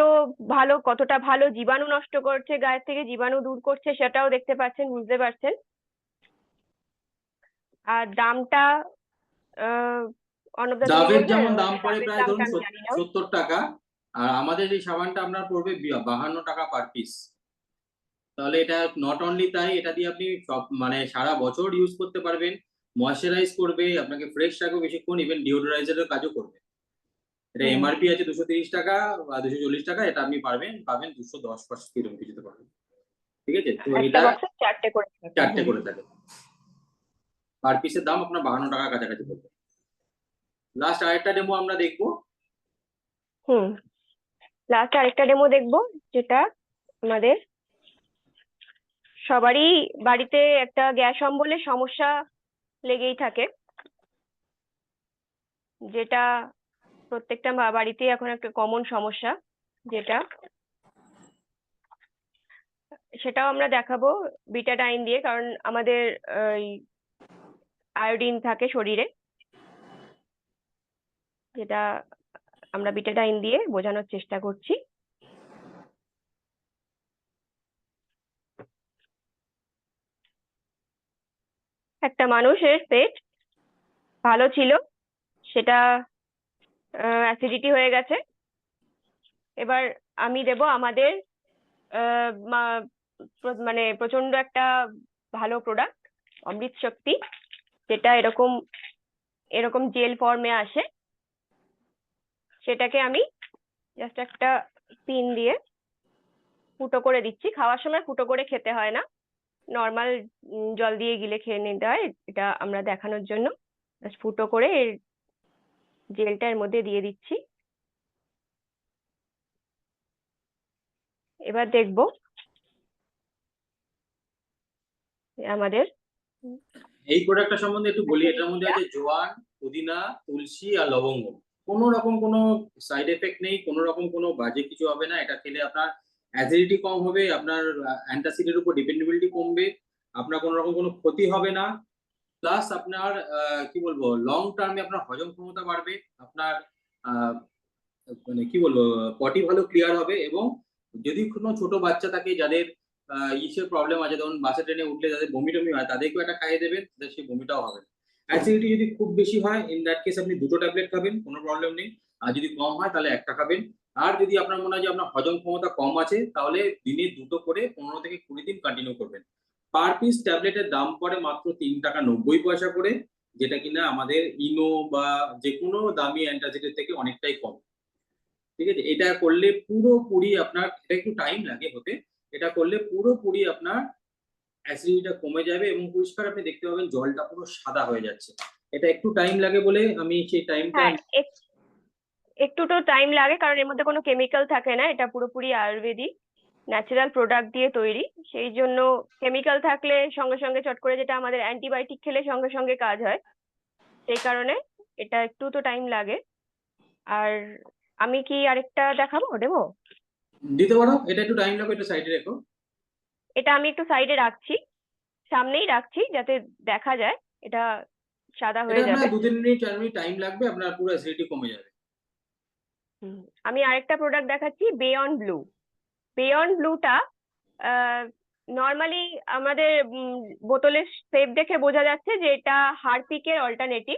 ভালো। কতটা ভালো জীবাণু নষ্ট করছে, গায়ের থেকে জীবাণু দূর করছে সেটাও দেখতে পাচ্ছেন, বুঝতে পারছেন। আর দামটা অর্ণবদা তুমি ডাবের বলবে, যেমন দাম পড়ে ডাবের প্রায় দামটা ধরুন আমি জানি না। 70 টাকা, আর আমাদের এই সাবানটা আপনার পড়বে 52 টাকা পার পিস। তাহলে এটা নট অনলি তাই, এটা দিয়ে আপনি সব মানে সারা বছর ইউজ করতে পারবেন, ময়শ্চারাইজ করবে, আপনাকে ফ্রেশ রাখবে বেশিক্ষণ, ইভেন ডিওডোরাইজারের কাজও করবে। এটা হুম। এমআরপি আছে 230 টাকা বা 240 টাকা, এটা আপনি পাবেন 210% এরকম কিছুতে পাবেন। ঠিক আছে, তো একটা এটা বক্সে 4টে করে থাকে। 4টে হুম। করে থাকে, পার পিসের দাম আপনার 52 টাকার কাছাকাছি পড়বে। লাস্ট আরেকটা ডেমো আমরা দেখবো। হুম। লাস্ট আরেকটা ডেমো দেখবো, যেটা আমাদের সবারই বাড়িতে একটা গ্যাস অম্বলের সমস্যা লেগেই থাকে, যেটা প্রত্যেকটা বাড়িতেই এখন একটা কমন সমস্যা, যেটা সেটাও আমরা দেখাবো বিটাডাইন দিয়ে, কারণ আমাদের আয়োডিন থাকে শরীরে, যেটা আমরা বিটাডাইন দিয়ে বোঝানোর চেষ্টা করছি। একটা মানুষের পেট ভালো ছিল, সেটা অ্যাসিডিটি হয়ে গেছে। এবার আমি দেব আমাদের মানে প্রচন্ড একটা ভালো প্রোডাক্ট, অমৃত শক্তি, যেটা এরকম এরকম জেল ফর্মে আসে। সেটাকে আমি জাস্ট একটা পিন দিয়ে ফুটো করে দিচ্ছি। খাওয়ার সময় ফুটো করে খেতে হয় না, নর্মাল জল দিয়ে গিলে খেয়ে নিতে হয়। এটা আমরা দেখানোর জন্য জাস্ট ফুটো করে এর জেলটা এর মধ্যে দিয়ে দিচ্ছি। এবার দেখবো আমাদের এই প্রোডাক্টটা সম্বন্ধে একটু বলি। এটার মধ্যে অ্যাসিডিটিটা। আছে জোয়ান, পুদিনা, তুলসী আর লবঙ্গ। কোনো রকম কোনো সাইড এফেক্ট নেই, কোনো রকম কোনো বাজে কিছু হবে না। এটা খেলে আপনার অ্যাসিডিটি কম হবে, আপনার অ্যান্টাসিডের উপর ডিপেন্ডেবিলিটি কমবে, আপনার কোনো রকম কোনো ক্ষতি হবে না। প্লাস আপনার কি বলবো, লং টার্মে আপনার হজম ক্ষমতা বাড়বে, আপনার আহ, মানে কি বলবো, পটি ভালো ক্লিয়ার হবে। এবং যদি কোনো ছোট বাচ্চা থাকে যাদের ইসের প্রবলেম আছে, ধরুন বাসে ট্রেনে উঠলে যাদের বমি টমি হয়, তাদেরকেও একটা খাইয়ে দেবেন, তাদের সেই বমিটাও হবে না। অ্যাসিডিটি যদি খুব বেশি হয়, ইন দ্যাট কেস আপনি 2টো ট্যাবলেট খাবেন, কোনো প্রবলেম নেই। আর যদি কম হয় তাহলে একটা খাবেন। আর যদি আপনার মনে হয় যে আপনার হজম ক্ষমতা কম আছে, তাহলে দিনে 2টো করে 15 থেকে 20 দিন কন্টিনিউ করবেন। পার পিস ট্যাবলেটের দাম পড়ে মাত্র 3 টাকা 90 পয়সা করে, যেটা কিনা আমাদের ইনো বা যে কোনো দামি অ্যান্টাসিডের থেকে অনেকটাই কম। ঠিক আছে, এটা করলে পুরোপুরি আপনার, এটা একটু টাইম লাগে হতে, এটা করলে পুরোপুরি আপনার অ্যাসিডিটিটা কমে যাবে এবং পরিষ্কার আপনি দেখতে পাবেন জলটা পুরো সাদা হয়ে যাচ্ছে। এটা একটু টাইম লাগে বলে আমি সেই টাইমটা। হ্যাঁ, একটু তো টাইম লাগে, কারণ এর মধ্যে কোনো কেমিক্যাল থাকে না, এটা পুরোপুরি আয়ুর্বেদিক ন্যাচারাল প্রোডাক্ট দিয়ে তৈরি। সেই জন্য কেমিক্যাল থাকলে সঙ্গে সঙ্গে চট করে, যেটা আমাদের অ্যান্টিবায়োটিক খেলে সঙ্গে সঙ্গে কাজ হয়, সেই কারণে এটা একটু তো টাইম লাগে। আর আমি কি আরেকটা দেখাবো দেবো? দিতে পারো, এটা একটু টাইম লাগবে, এটা সাইডে রেখো। এটা আমি একটু সাইডে রাখছি, সামনেই রাখছি যাতে দেখা যায়। এটা সাদা এটা হয়ে যাবে। আপনার 2-3 মিনিট 4 মিনিট টাইম লাগবে, আপনার পুরো অ্যাসিডিটি কমে যাবে। হুম। আমি আরেকটা প্রোডাক্ট দেখাচ্ছি, বেয়ন্ড ব্লু। বেয়ন্ড ব্লুটা নর্মালি আমাদের বোতলের শেপ দেখে বোঝা যাচ্ছে যে এটা হারপিকের অল্টারনেটিভ।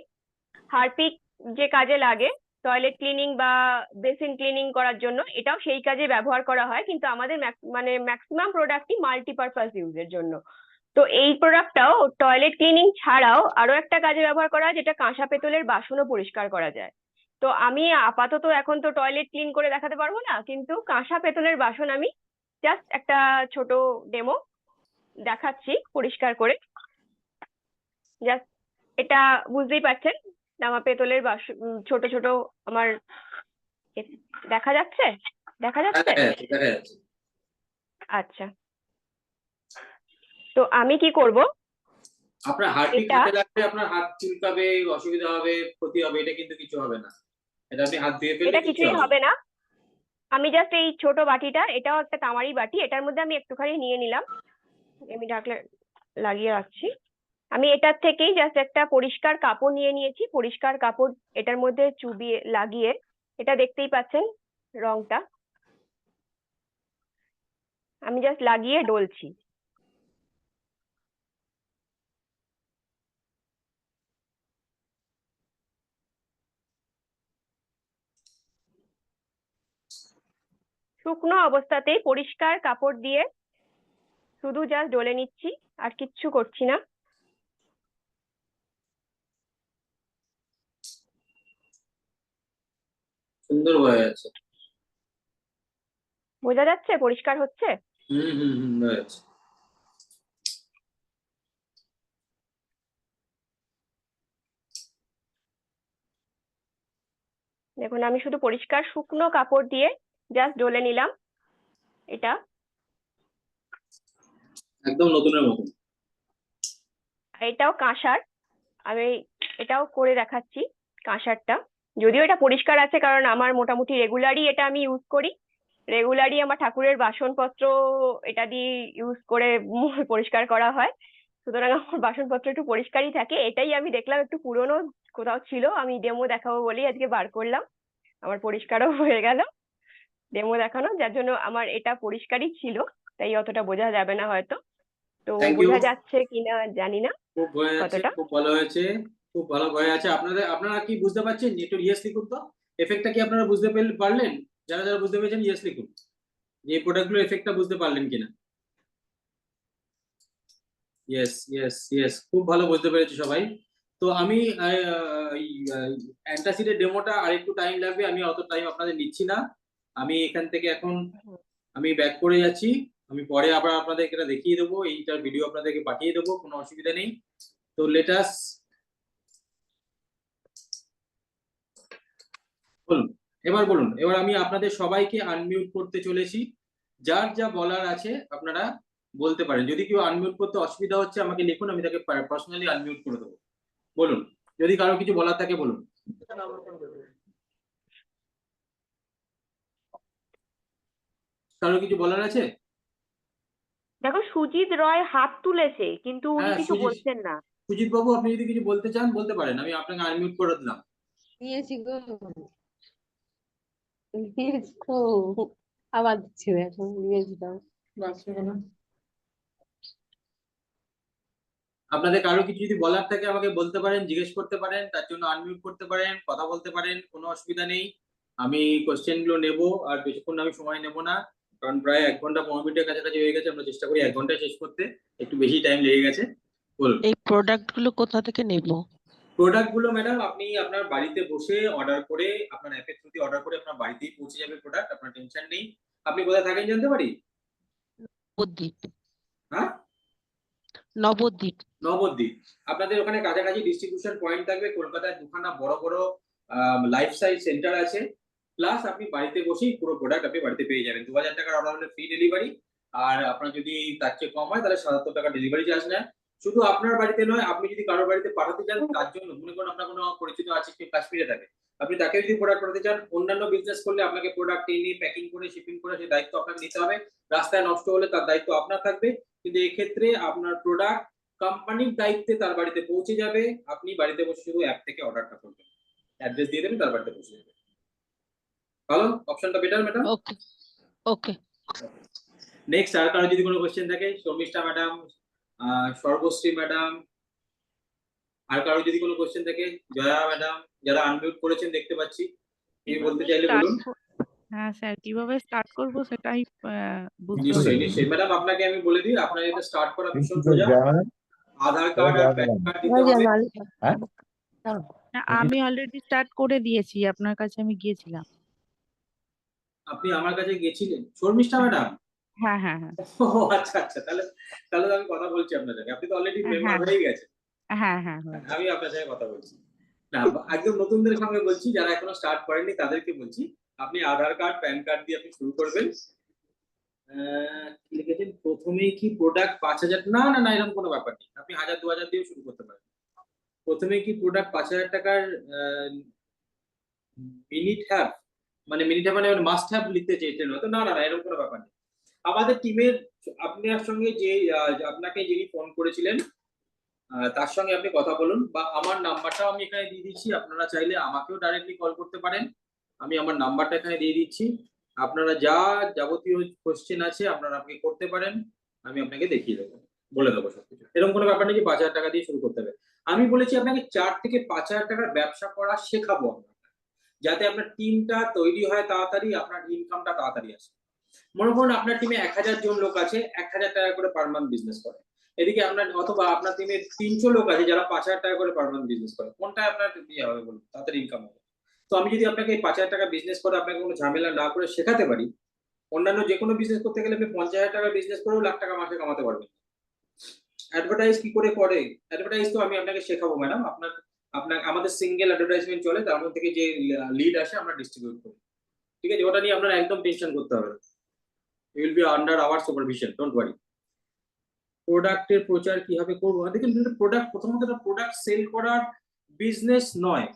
হারপিক যে কাজে লাগে টয়লেট ক্লিনিং বা বেসিন ক্লিনিং করার জন্য, এটাও সেই কাজে ব্যবহার করা হয়, কিন্তু আমাদের মানে ম্যাক্সিমাম প্রোডাক্টই মাল্টিপারপাস ইউজের জন্য। তো এই প্রোডাক্টটাও টয়লেট ক্লিনিং ছাড়াও আরো একটা কাজে ব্যবহার করা হয়, যেটা কাঁসা পেতলের বাসনও পরিষ্কার করা যায়। তো আমি আপাতত এখন তো টয়লেট ক্লিন করে দেখাতে পারবো না, কিন্তু কাঁসা পেতলের বাসন আমি জাস্ট একটা ছোট ডেমো দেখাচ্ছি পরিষ্কার করে। জাস্ট এটা বুঝতেই পারছেন, আমার পেতলের বাসন ছোট ছোট আমার দেখা যাচ্ছে, দেখা হ্যাঁ, যাচ্ছে। দেখা যাচ্ছে, দেখা যাচ্ছে। আচ্ছা, তো আমি কি করব, আপনার হাতটি এটা কাটে লাগলে আপনার হাত চুলকাবে, অসুবিধা হবে, ক্ষতি হবে, এটা কিন্তু কিছু হবে না। এটা আপনি হাত ধুয়ে ফেললে এটা কিছু কিছুই হবে না। হবে না। আমি জাস্ট এই ছোট বাটিটা, এটাও একটা তামারি বাটি, এটার মধ্যে আমি একটুখানি নিয়ে নিলাম, আমি ঢাকলে লাগিয়ে রাখছি। আমি এটার থেকেই জাস্ট একটা পরিষ্কার কাপড় নিয়ে নিয়েছি, পরিষ্কার কাপড় এটার মধ্যে চুবিয়ে লাগিয়ে, এটা দেখতেই পাচ্ছেন রংটা, আমি জাস্ট লাগিয়ে ডলছি। শুকনো অবস্থাতেই পরিষ্কার কাপড় দিয়ে শুধু জাস্ট ডলে নিচ্ছি, আর কিচ্ছু করছি না। সুন্দর হয়ে যাচ্ছে। বোঝা যাচ্ছে পরিষ্কার হচ্ছে? হয়ে যাচ্ছে। দেখুন আমি শুধু পরিষ্কার শুকনো কাপড় দিয়ে জাস্ট ডলে নিলাম এটা। একদম নতুনের মতন। এটাও কাঁসার, আমি এটাও করে দেখাচ্ছি কাঁসারটা। যদিও এটা পরিষ্কার আছে, কারণ আমার মোটামুটি রেগুলারই এটা আমি ইউজ করি, রেগুলারই আমার ঠাকুরের বাসনপত্র এটা দিয়ে ইউজ করে পরিষ্কার করা হয়, সুতরাং আমার বাসনপত্র একটু পরিষ্কারই থাকে। এটাই আমি দেখলাম একটু পুরনো কোথাও ছিল, আমি ডেমো দেখাবো বলেই আজকে বার করলাম, আমার পরিষ্কারও হয়ে গেল ডেমো দেখানো, যার জন্য আমার এটা পরিষ্কারই ছিল, তাই অতটা বোঝা যাবে না হয়তো। তো থ্যাংক ইউ। বোঝা যাচ্ছে কিনা জানি না খুব হয়ে যাচ্ছে, কতটা। খুব ভালো হয়েছে। খুব ভালো হয়ে আছে। আপনারা কি বুঝতে পারছেন? একটু ইয়েস লিখুন তো। এফেক্টটা কি আপনারা বুঝতে পারলেন? যারা যারা বুঝতে পেরেছেন ইয়েস লিখুন, যে এই প্রোডাক্টগুলো এফেক্টটা বুঝতে পারলেন কিনা। ইয়েস ইয়েস ইয়েস, খুব ভালো বুঝতে পেরেছি সবাই। তো আমি অ্যান্টাসিডের ডেমোটা আর একটু টাইম লাগবে, আমি অত টাইম আপনাদের নিচ্ছি না। আমি এখান থেকে এখন আমি ব্যাক করে যাচ্ছি। আমি পরে আবার আপনাদেরকে এটা দেখিয়ে দেবো, এইটার ভিডিও আপনাদেরকে পাঠিয়ে দেবো, কোনো অসুবিধা নেই। তো লেটাস বলুন, এবার বলুন। এবার আমি আপনাদের সবাইকে আনমিউট করতে চলেছি। যার যা বলার আছে আপনারা বলতে পারেন। যদি কেউ আনমিউট করতে অসুবিধা হচ্ছে আমাকে লিখুন, আমি তাকে পার্সোনালি আনমিউট করে দেবো। বলুন, যদি কারো কিছু বলার থাকে বলুন। কারো কিছু বলার আছে? দেখো সুজিত রয় হাত তুলেছে, কিন্তু উনি হ্যাঁ, কিছু বলছেন না। সুজিত বাবু, আপনি যদি কিছু বলতে চান বলতে পারেন, আমি আপনাকে আনমিউট করে দিলাম। নিয়েছি গো, নিয়েছি তো, আবার দিচ্ছি এখন, নিয়েছি তো। আপনাদের কারো কিছু যদি বলার থাকে আমাকে বলতে পারেন, জিজ্ঞেস করতে পারেন, তার জন্য আনমিউট করতে পারেন, কথা বলতে পারেন, কোনো অসুবিধা নেই। আমি কোশ্চেন গুলো নেবো, আর বেশিক্ষণ আমি সময় নেবো না, কারণ প্রায় 1 ঘন্টা 15 মিনিটের কাছাকাছি হয়ে গেছে। আমরা চেষ্টা করি 1 ঘন্টায় শেষ করতে, একটু বেশি টাইম লেগে গেছে। বলুন। এই প্রোডাক্ট গুলো কোথা থেকে নেব? প্রোডাক্ট গুলো ম্যাডাম আপনি আপনার বাড়িতে বসে অর্ডার করে, আপনার অ্যাপের থ্রু দিয়ে অর্ডার করে আপনার বাড়িতেই পৌঁছে যাবে প্রোডাক্ট, আপনার টেনশন নেই। আপনি কোথায় থাকেন জানতে পারি? নবদ্বীপ। হ্যাঁ, নবদ্বীপ। নবদ্বীপ। আপনাদের ওখানে কাছাকাছি ডিস্ট্রিবিউশন পয়েন্ট থাকবে, কলকাতায় দুখানা বড় বড় লাইফ সাইজ সেন্টার আছে। প্লাস আপনি বাড়িতে বসেই পুরো প্রোডাক্ট আপনি বাড়িতে পেয়ে যাবেন। 2000 টাকার অর্ডার হলে ফ্রি ডেলিভারি, আর আপনার যদি তার চেয়ে কম হয় তাহলে 77 টাকা ডেলিভারি চার্জ নেয়। শুধু আপনার বাড়িতে নয়, আপনি যদি কারোর বাড়িতে পাঠাতে চান, তার জন্য মনে করুন আপনার কোনো পরিচিত আছে কেউ কাশ্মীরে থাকে, আপনি তাকে যদি প্রোডাক্ট পাঠাতে চান, অন্যান্য বিজনেস করলে আপনাকে প্রোডাক্ট এনে প্যাকিং করে শিপিং করে সেই দায়িত্ব আপনাকে নিতে হবে। রাস্তায় নষ্ট হলে তার দায়িত্ব আপনার থাকবে, কিন্তু এক্ষেত্রে আপনার প্রোডাক্ট কোম্পানির দায়িত্বে তার বাড়িতে পৌঁছে যাবে। আপনি বাড়িতে বসে শুধু অ্যাপ থেকে অর্ডারটা করবেন, অ্যাড্রেস দিয়ে দেবেন, তার বাড়িতে পৌঁছে যাবে। ভালো, অপশনটা বেটার ম্যাডাম। ওকে ওকে। নেক্সট আর কারো যদি কোনো কোশ্চেন থাকে, শর্মিষ্ঠা ম্যাডাম, সর্বশ্রী ম্যাডাম, আর কারো যদি কোনো কোশ্চেন থাকে, জয়া ম্যাডাম, যারা আনমিউট করেছেন দেখতে পাচ্ছি, এই বলতে চাইলে বলুন। হ্যাঁ স্যার, কিভাবে স্টার্ট করব সেটাই বুঝতে নিশ্চয়ই পারছি না। নিশ্চয়ই ম্যাডাম, আপনাকে আমি বলে দিই, আপনার এটা স্টার্ট করা ভীষণ সোজা। আধার কার্ড আর প্যান কার্ড দিতে হবে। না, আমি অলরেডি স্টার্ট করে দিয়েছি, আপনার কাছে আমি গিয়েছিলাম। আপনি আমার কাছে গেছিলেন শর্মিষ্ঠা ম্যাডাম? হ্যাঁ হ্যাঁ হ্যাঁ ও আচ্ছা আচ্ছা, তাহলে তাহলে তো আমি কথা বলছি আপনার সাথে, আপনি তো অলরেডি মেম্বার হ্যাঁ হয়ে গেছেন। হ্যাঁ হ্যাঁ হয়েছে। আমি আপনার সাথে কথা বলছি না, একদম নতুনদের সঙ্গে বলছি, যারা এখনো স্টার্ট করেননি তাদেরকে বলছি, আপনি আধার কার্ড প্যান কার্ড দিয়ে আপনি শুরু করবেন। কি লিখেছেন? প্রথমেই কি প্রোডাক্ট 5,000, না না না, এরকম কোনো ব্যাপার নেই, আপনি 1,000 2,000 দিয়েও শুরু করতে পারেন। প্রথমেই কি প্রোডাক্ট 5,000 টাকার মিনিট হ্যাভ, মানে মিনিট হ্যাভ মানে মাস্ট হ্যাভ লিখতে চেয়েছেন হয়তো, না না না, এরকম কোনো ব্যাপার নেই। আমাদের টিমের আপনার সঙ্গে যে আপনাকে যিনি ফোন করেছিলেন তার সঙ্গে আপনি কথা বলুন, বা আমার নাম্বারটাও আমি এখানে দিয়ে দিচ্ছি, আপনারা চাইলে আমাকেও ডাইরেক্টলি কল করতে পারেন, আমি আমার নাম্বারটা এখানে দিয়ে দিচ্ছি। আপনারা যা যাবতীয় কোশ্চেন আছে আপনারা আমাকে করতে পারেন, আমি আপনাকে দেখিয়ে দেবো, বলে দেবো সবকিছু। এরকম কোনো ব্যাপার নেই যে 5,000 টাকা দিয়ে শুরু করতে হবে। আমি বলেছি আপনাকে 4 থেকে 5,000 টাকার ব্যবসা করা শেখাবো আমরা, যাতে আপনার টিমটা তৈরি হয় তাড়াতাড়ি, আপনার ইনকামটা তাড়াতাড়ি আসে। মনে করুন আপনার টিমে 1,000 জন লোক আছে, 1,000 টাকা করে পার মান্থ বিজনেস করে, এদিকে আপনার অথবা আপনার টিমে 300 লোক আছে যারা 5,000 টাকা করে পার মান্থ বিজনেস করে, কোনটা আপনার ইয়ে হবে বলুন, তাড়াতাড়ি ইনকাম হবে? তো আমি যদি আপনাকে এই 5,000 টাকা বিজনেস করে আপনাকে কোনো ঝামেলা না করে শেখাতে পারি, অন্যান্য যে কোনো বিজনেস করতে গেলে আপনি 50,000 টাকা বিজনেস করেও লাখ টাকা মাসে কামাতে পারবেন। অ্যাডভার্টাইজ কি করে করে? অ্যাডভার্টাইজ তো আমি আপনাকে শেখাবো ম্যাডাম। আপনার আমাদের সিঙ্গেল অ্যাডভার্টাইজমেন্ট চলে, তার মধ্যে থেকে যে লিড আসে আমরা ডিস্ট্রিবিউট করি, ঠিক আছে? ওটা নিয়ে আপনারা একদম টেনশন করতে হবে না, you will be under our supervision, don't worry. প্রোডাক্টের প্রচার কিভাবে করবো? দেখুন, প্রোডাক্ট প্রথমত একটা প্রোডাক্ট সেল করার বিজনেস নয়,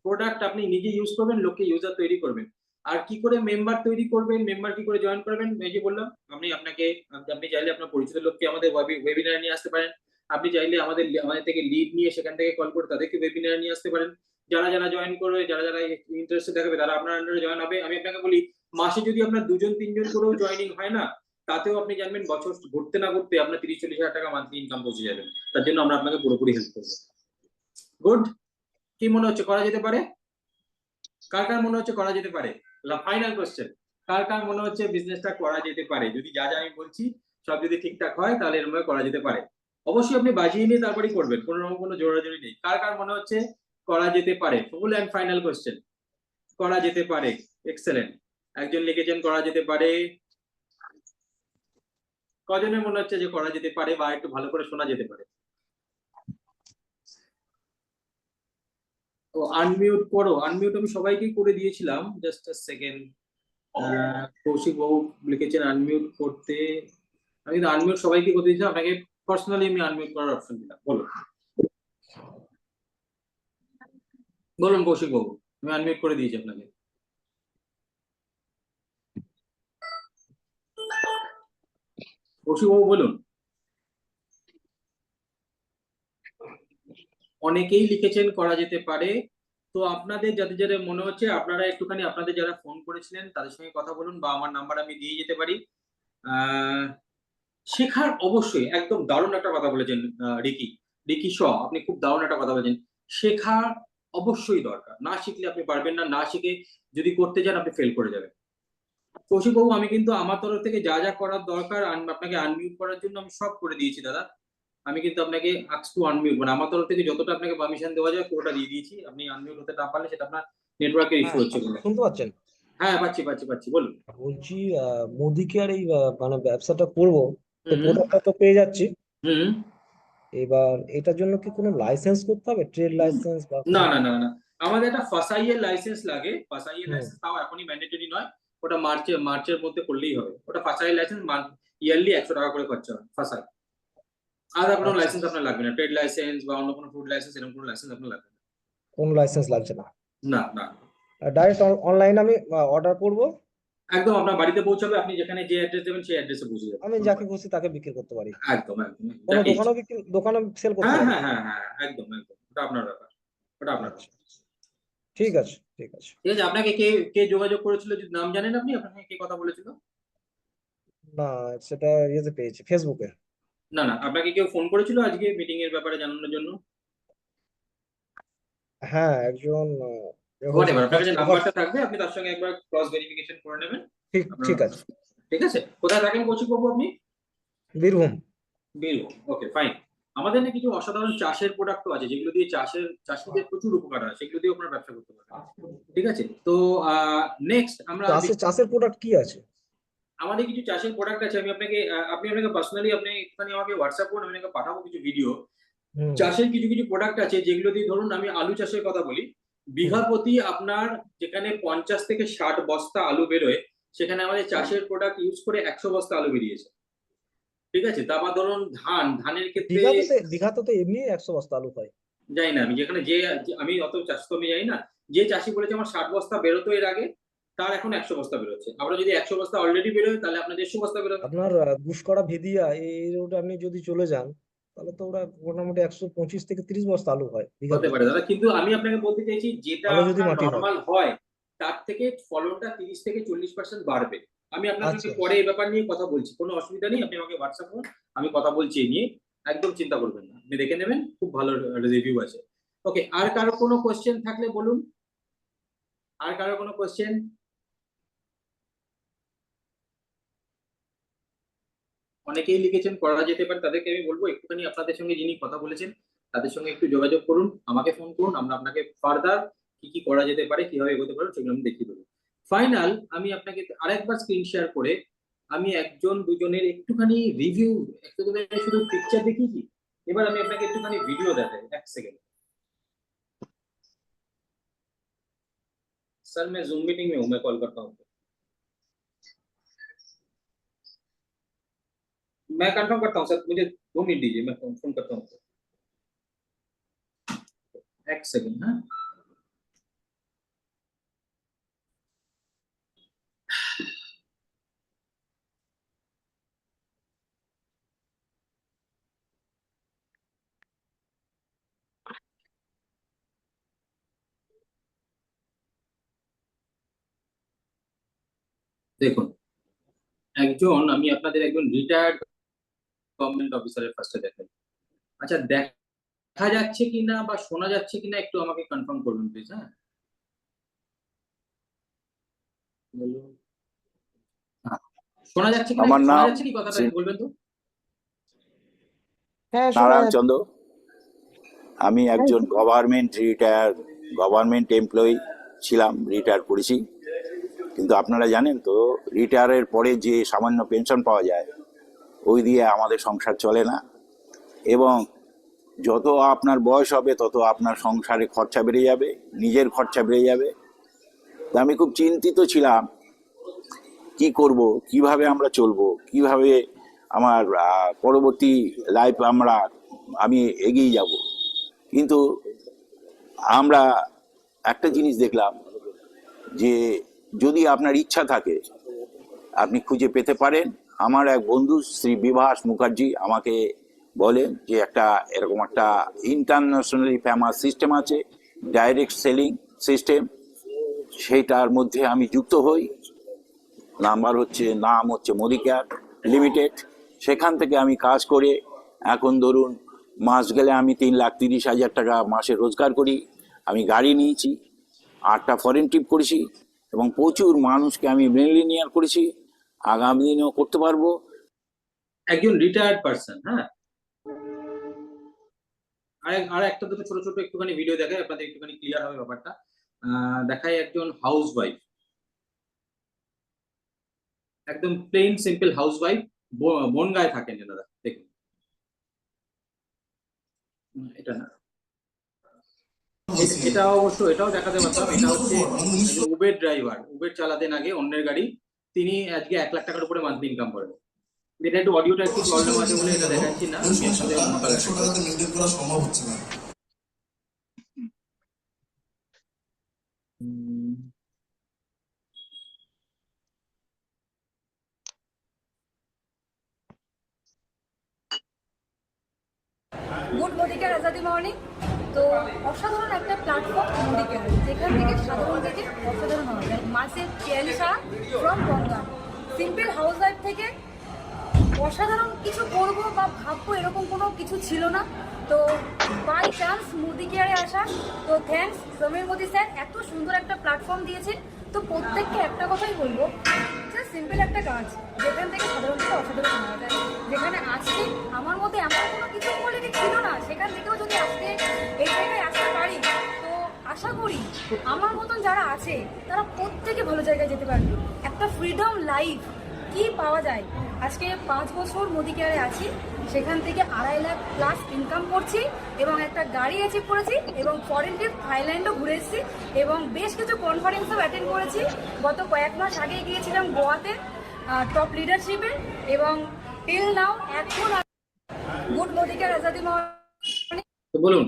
প্রোডাক্ট আপনি নিজে ইউজ করবেন, লোককে ইউজার তৈরি করবেন। আর কি করে মেম্বার তৈরি করবেন, মেম্বার কি করে জয়েন করবেন, এই যে বললাম, আপনি চাইলে আপনার পরিচিত লোককে আমাদের ওয়েবিনারে নিয়ে আসতে পারেন, আপনি চাইলে আমাদের থেকে লিড নিয়ে সেখান থেকে কল করে তাদেরকে ওয়েবিনারে নিয়ে আসতে পারেন। যারা যারা জয়েন করবে, যারা যারা ইন্টারেস্টেড থাকবে তারা আপনার আন্ডারে জয়েন হবে। আমি আপনাকে বলি, মাসে যদি আপনার 2 জন 3 জন করেও জয়েনিং হয় না, তাতেও আপনি জানবেন বছর ঘুরতে না ঘুরতে আপনার 30-40 হাজার টাকা মান্থলি ইনকাম পৌঁছে যাবেন। তার জন্য আমরা আপনাকে পুরোপুরি হেল্প করবো। গুড, কি মনে হচ্ছে করা যেতে পারে? কার কার মনে হচ্ছে করা যেতে পারে? ফাইনাল কোশ্চেন, কার কার মনে হচ্ছে বিজনেসটা করা যেতে পারে? যদি যা যা আমি বলছি সব যদি ঠিকঠাক হয় তাহলে এর মধ্যে করা যেতে পারে। অবশ্যই আপনি বাজিয়ে নিয়ে তারপরেই করবেন, কোনো রকম কোনো জোরাজোরি নেই। কার কার মনে হচ্ছে করা যেতে পারে? ফুল এন্ড ফাইনাল কোশ্চেন, করা যেতে পারে। এক্সেলেন্ট, একজন লিখেছেন করা যেতে পারে। কজনের মনে হচ্ছে যে করা যেতে পারে বা একটু ভালো করে শোনা যেতে পারে? ও আনমিউট করো, আনমিউট আমি সবাইকেই করে দিয়েছিলাম, জাস্ট আ সেকেন্ড। কৌশিক বাবু লিখেছেন আনমিউট করতে, আমি তো আনমিউট সবাইকে করে দিয়েছিলাম, আপনাকে পার্সোনালি আমি আনমিউট করার অপশন দিলাম। বলুন বলুন কৌশিক বাবু, আমি আনমিউট করে দিয়েছি আপনাকে। কৌশিক বাবু বলুন। অনেকেই লিখেছেন করা যেতে পারে। তো আপনাদের যাদের যাদের মনে হচ্ছে, আপনারা একটুখানি আপনাদের যারা ফোন করেছিলেন তাদের সঙ্গে কথা বলুন, বা আমার নাম্বার আমি দিয়ে যেতে পারি। শেখার অবশ্যই একদম দারুণ একটা কথা বলেছেন রিকি শ, আপনি খুব দারুণ একটা কথা বলেছেন। শেখা অবশ্যই দরকার, না শিখলে আপনি পারবেন না, না শিখে যদি করতে যান আপনি ফেল করে যাবেন। কৌশিক বাবু, আমি কিন্তু আমার তরফ থেকে যা যা করার দরকার আপনাকে আনমিউট করার জন্য আমি সব করে দিয়েছি দাদা। আমি কিন্তু আপনাকে আস্ক টু আনমিউট, মানে আমার তরফ থেকে যতটা আপনাকে পারমিশন দেওয়া যায় পুরোটা দিয়ে দিয়েছি। আপনি আনমিউট হতে না পারলে সেটা আপনার নেটওয়ার্কের ইস্যু হচ্ছে। শুনতে পাচ্ছেন? হ্যাঁ পাচ্ছি, বলুন। বলছি মুদিকে আর এই মানে ব্যবসাটা করবো, তো হুম। প্রোডাক্টটা তো পেয়ে যাচ্ছি, হুম। এবার এটার জন্য কি কোনো লাইসেন্স করতে হবে, ট্রেড লাইসেন্স বা না না না না, আমাদের একটা ফাসাইয়ের লাইসেন্স লাগে। ফাসাইয়ের হুম। লাইসেন্স তাও এখনই ম্যান্ডেটরি নয়, ওটা মার্চের মধ্যে করলেই হবে। ওটা ফাসাইয়ের লাইসেন্স, ইয়ারলি 100 টাকা করে খরচা হয় ফাসাই। আলাদা কোনো আচ্ছা। লাইসেন্স আপনার লাগবে না, ট্রেড লাইসেন্স বা অন্য কোনো ফুড লাইসেন্স, এরকম কোনো লাইসেন্স আপনার লাগবে না। কোন লাইসেন্স লাগছে না? না না, ডাইরেক্ট অনলাইন আমি অর্ডার করব, একদম আপনার বাড়িতে পৌঁছাবে, আপনি যেখানে যে অ্যাড্রেস দেবেন সেই অ্যাড্রেসে পৌঁছে যাবে। আমি যাকে খুশি তাকে বিক্রি করতে পারি, একদম একদম কোনো যাকে দোকানে সেল করতে হ্যাঁ পারি? হ্যাঁ হ্যাঁ হ্যাঁ, একদম একদম, ওটা আপনার ব্যাপার, ওটা আপনার ব্যাপার। ঠিক আছে ঠিক আছে। ঠিক আছে, আপনাকে কে কে যোগাযোগ করেছিল, যদি নাম জানেন আপনি, আপনাকে কে কথা বলেছিল? না, সেটা ইয়েতে পেয়েছি, ফেসবুকে। না না, আপনাকে কেউ ফোন করেছিল আজকে মিটিং এর ব্যাপারে জানানোর জন্য? হ্যাঁ, একজন হোয়াটএভার, আপনার কাছে নাম্বারটা থাকবে, আপনি তার সঙ্গে একবার ক্রস ভেরিফিকেশন করে নেবেন। ঠিক আছে। ঠিক আছে, কোথায় থাকেন কৌশিক বাবু আপনি? বীরভূম। Birbhum, okay fine. আমাদের না কিছু অসাধারণ চাষের প্রোডাক্টও আছে, যেগুলো দিয়ে চাষিদের প্রচুর উপকার হয়, সেগুলো দিয়ে আপনারা ব্যবসা করতে পারেন। ঠিক আছে, তো নেক্সট আমরা চাষের প্রোডাক্ট কি আছে? আমাদের কিছু চাষের প্রোডাক্ট আছে। আপনি আপনাকে পার্সোনালি আপনি একটুখানি আমাকে হোয়াটসঅ্যাপ করুন, আমি আপনাকে পাঠাবো কিছু ভিডিও। চাষের কিছু কিছু প্রোডাক্ট আছে যেগুলো দিয়ে, ধরুন আমি আলু চাষের কথা বলি, বিঘা প্রতি আপনার যেখানে 50 থেকে 60 বস্তা আলু বেরোয়, সেখানে আমাদের চাষের প্রোডাক্ট ইউজ করে 100 বস্তা আলু বেরিয়েছে। ঠিক আছে? তারপর ধরুন ধানের ক্ষেত্রে দীঘাতে তো এমনি 100 বস্তা আলু হয়। জানি না, আমি যেখানে আমি অত চাষ তো আমি জানি না। যে চাষি বলেছে আমার 60 বস্তা বেরোতো এর আগে, তার এখন 100 বস্তা বেরোচ্ছে। আমরা যদি 100 বস্তা অলরেডি বেরোয়, তাহলে আপনার 150 বস্তা বেরোবে। আপনার গুসকরা ভেদিয়া এই রোডে আপনি যদি চলে যান, তাহলে তো ওরা মোটামুটি 125 থেকে 30 বস্তা আলু হয় হতে দীঘাতে, পারে দাদা, কিন্তু আমি আপনাকে বলতে চাইছি যেটা ভালো যদি আপনার মাটি হয়। নর্মাল হয় তার থেকে ফলনটা 30 থেকে 40% বাড়বে। আমি আপনার সঙ্গে আচ্ছা। পরে এই ব্যাপার নিয়ে কথা বলছি, কোনো অসুবিধা নেই। আপনি আমাকে হোয়াটসঅ্যাপ করুন, আমি কথা বলছি এই নিয়ে, একদম চিন্তা করবেন না। আপনি দেখে নেবেন, খুব ভালো রিভিউ আছে। ওকে, আর কারো কোনো কোশ্চেন থাকলে বলুন। আর কারো কোনো কোশ্চেন? অনেকেই লিখেছেন করা যেতে পারে, তাদেরকে আমি বলবো একটুখানি আপনাদের সঙ্গে যিনি কথা বলেছেন তাদের সঙ্গে একটু যোগাযোগ করুন, আমাকে ফোন করুন, আমরা আপনাকে ফার্দার কি কি করা যেতে পারে, কিভাবে এগোতে পারেন সেগুলো আমি দেখিয়ে দেবো। ফাইনাল আমি আপনাকে আরেকবার স্ক্রিন শেয়ার করে আমি একজন দুজনের একটুখানি রিভিউ, একটুখানি শুধু পিকচার দেখিয়েছি, এবার আমি আপনাকে একটুখানি ভিডিও দেখাই। এক সেকেন্ড सर, मैं जूम मीटिंग में हूँ, मैं कॉल करता हूँ। मैं कंफर्म करता हूँ सर, मुझे 2 मिनट दीजिए, मैं फोन करता हूँ। एक सेकंड। हाँ, দেখুন, একজন আমি আপনাদের একজন রিটায়ার্ড গভর্নমেন্ট অফিসারের ফার্স্টে দেখাই। আচ্ছা, দেখা যাচ্ছে কিনা বা শোনা যাচ্ছে কিনা একটু আমাকে কনফার্ম করবেন প্লিজ। হ্যাঁ, শোনা যাচ্ছে কিনা, আমার শোনা নাম যাচ্ছে কি কথাটা একটু বলবেন তো? হ্যাঁ, শোনা নারায়ণ যাচ্ছে। চন্দ্র। আমি একজন গভর্নমেন্ট এমপ্লয়ি ছিলাম, রিটায়ার করেছি। কিন্তু আপনারা জানেন তো, রিটায়ারের পরে যে সামান্য পেনশন পাওয়া যায়, ওই দিয়ে আমাদের সংসার চলে না। এবং যত আপনার বয়স হবে তত আপনার সংসারে খরচা বেড়ে যাবে, নিজের খরচা বেড়ে যাবে। তা আমি খুব চিন্তিত ছিলাম, কি করব, কিভাবে আমরা চলবো, কিভাবে আমার পরবর্তী লাইফ আমি এগিয়ে যাব। কিন্তু আমরা একটা জিনিস দেখলাম যে যদি আপনার ইচ্ছা থাকে আপনি খুঁজে পেতে পারেন। আমার এক বন্ধু শ্রী বিভাস মুখার্জি আমাকে বলেন যে এরকম একটা ইন্টারন্যাশনালি ফেমাস সিস্টেম আছে, ডাইরেক্ট সেলিং সিস্টেম, সেইটার মধ্যে আমি যুক্ত হই। নাম হচ্ছে মোদিকেয়ার লিমিটেড। সেখান থেকে আমি কাজ করে এখন ধরুন মাস গেলে আমি 3,30,000 টাকা মাসে রোজগার করি। আমি গাড়ি নিয়েছি, 8টা ফরেন ট্রিপ করেছি এবং প্রচুর মানুষকে আমি মিলিনিয়ার করেছি, আগামী দিনেও করতে পারবো। একজন রিটায়ার্ড পারসন। হ্যাঁ, আর একটা দুটো ছোট ছোট একটুখানি ভিডিও দেখাই, আপনাদের একটুখানি ক্লিয়ার হবে ব্যাপারটা। দেখাই একজন হাউস ওয়াইফ, একদম প্লেন সিম্পল হাউস ওয়াইফ, বনগাঁয় থাকেন এনারা। দেখুন, এটা না, এটা অবশ্য এটাও দেখাতে পারতাম। এটা হচ্ছে উবের ড্রাইভার, উবের চালাতেন আগে অন্যের গাড়ি, তিনি আজকে 1 লাখ টাকার উপরে মান্থলি ইনকাম করেন। এটা একটু অডিওটা একটু প্রবলেম আছে বলে এটা দেখাচ্ছি না। আমি আপনাদের অন্যটা দেখাচ্ছি। Good Modicare Azadi morning. তো অসাধারণ একটা প্ল্যাটফর্ম মোদিকেয়ার, যেখান থেকে সাধারণ থেকে অসাধারণ হওয়া যায়। মাসে 42 টাকা from Bongaon. Simple housewife থেকে অসাধারণ কিছু করবো বা ভাববো এরকম কোনো কিছু ছিল না। তো বাই চান্স মোদিকেয়ারে আসা। তো থ্যাঙ্কস সমীর মোদি স্যার, এত সুন্দর একটা প্ল্যাটফর্ম দিয়েছে। তো প্রত্যেককে একটা কথাই বলবো, সিম্পল একটা কাজ যেখান থেকে সাধারণ থেকে অসাধারণ হওয়া যায়। যেখানে আজকে আমার মধ্যে এমন কোনো কিছু কোয়ালিটি ছিল না, সেখান থেকেও যদি আজকে এই জায়গায় আসতে পারি, তো আশা করি আমার মতন যারা আছে তারা প্রত্যেকে ভালো জায়গায় যেতে পারবে। একটা ফ্রিডম লাইফ কি পাওয়া যায়। আজকে 5 বছর মোদিকেয়ারে আছি, সেখান থেকে 2.5 লাখ প্লাস ইনকাম করছি এবং একটা গাড়ি অ্যাচিভ করেছি এবং ফরেন ট্রিপ থাইল্যান্ডও ঘুরে এসেছি এবং বেশ কিছু কনফারেন্সও অ্যাটেন্ড করেছি। গত কয়েক মাস আগে গিয়েছিলাম গোয়াতে টপ লিডারশিপে এবং টিল নাও এখন গুড মোদিকের আজাদি তো বলুন,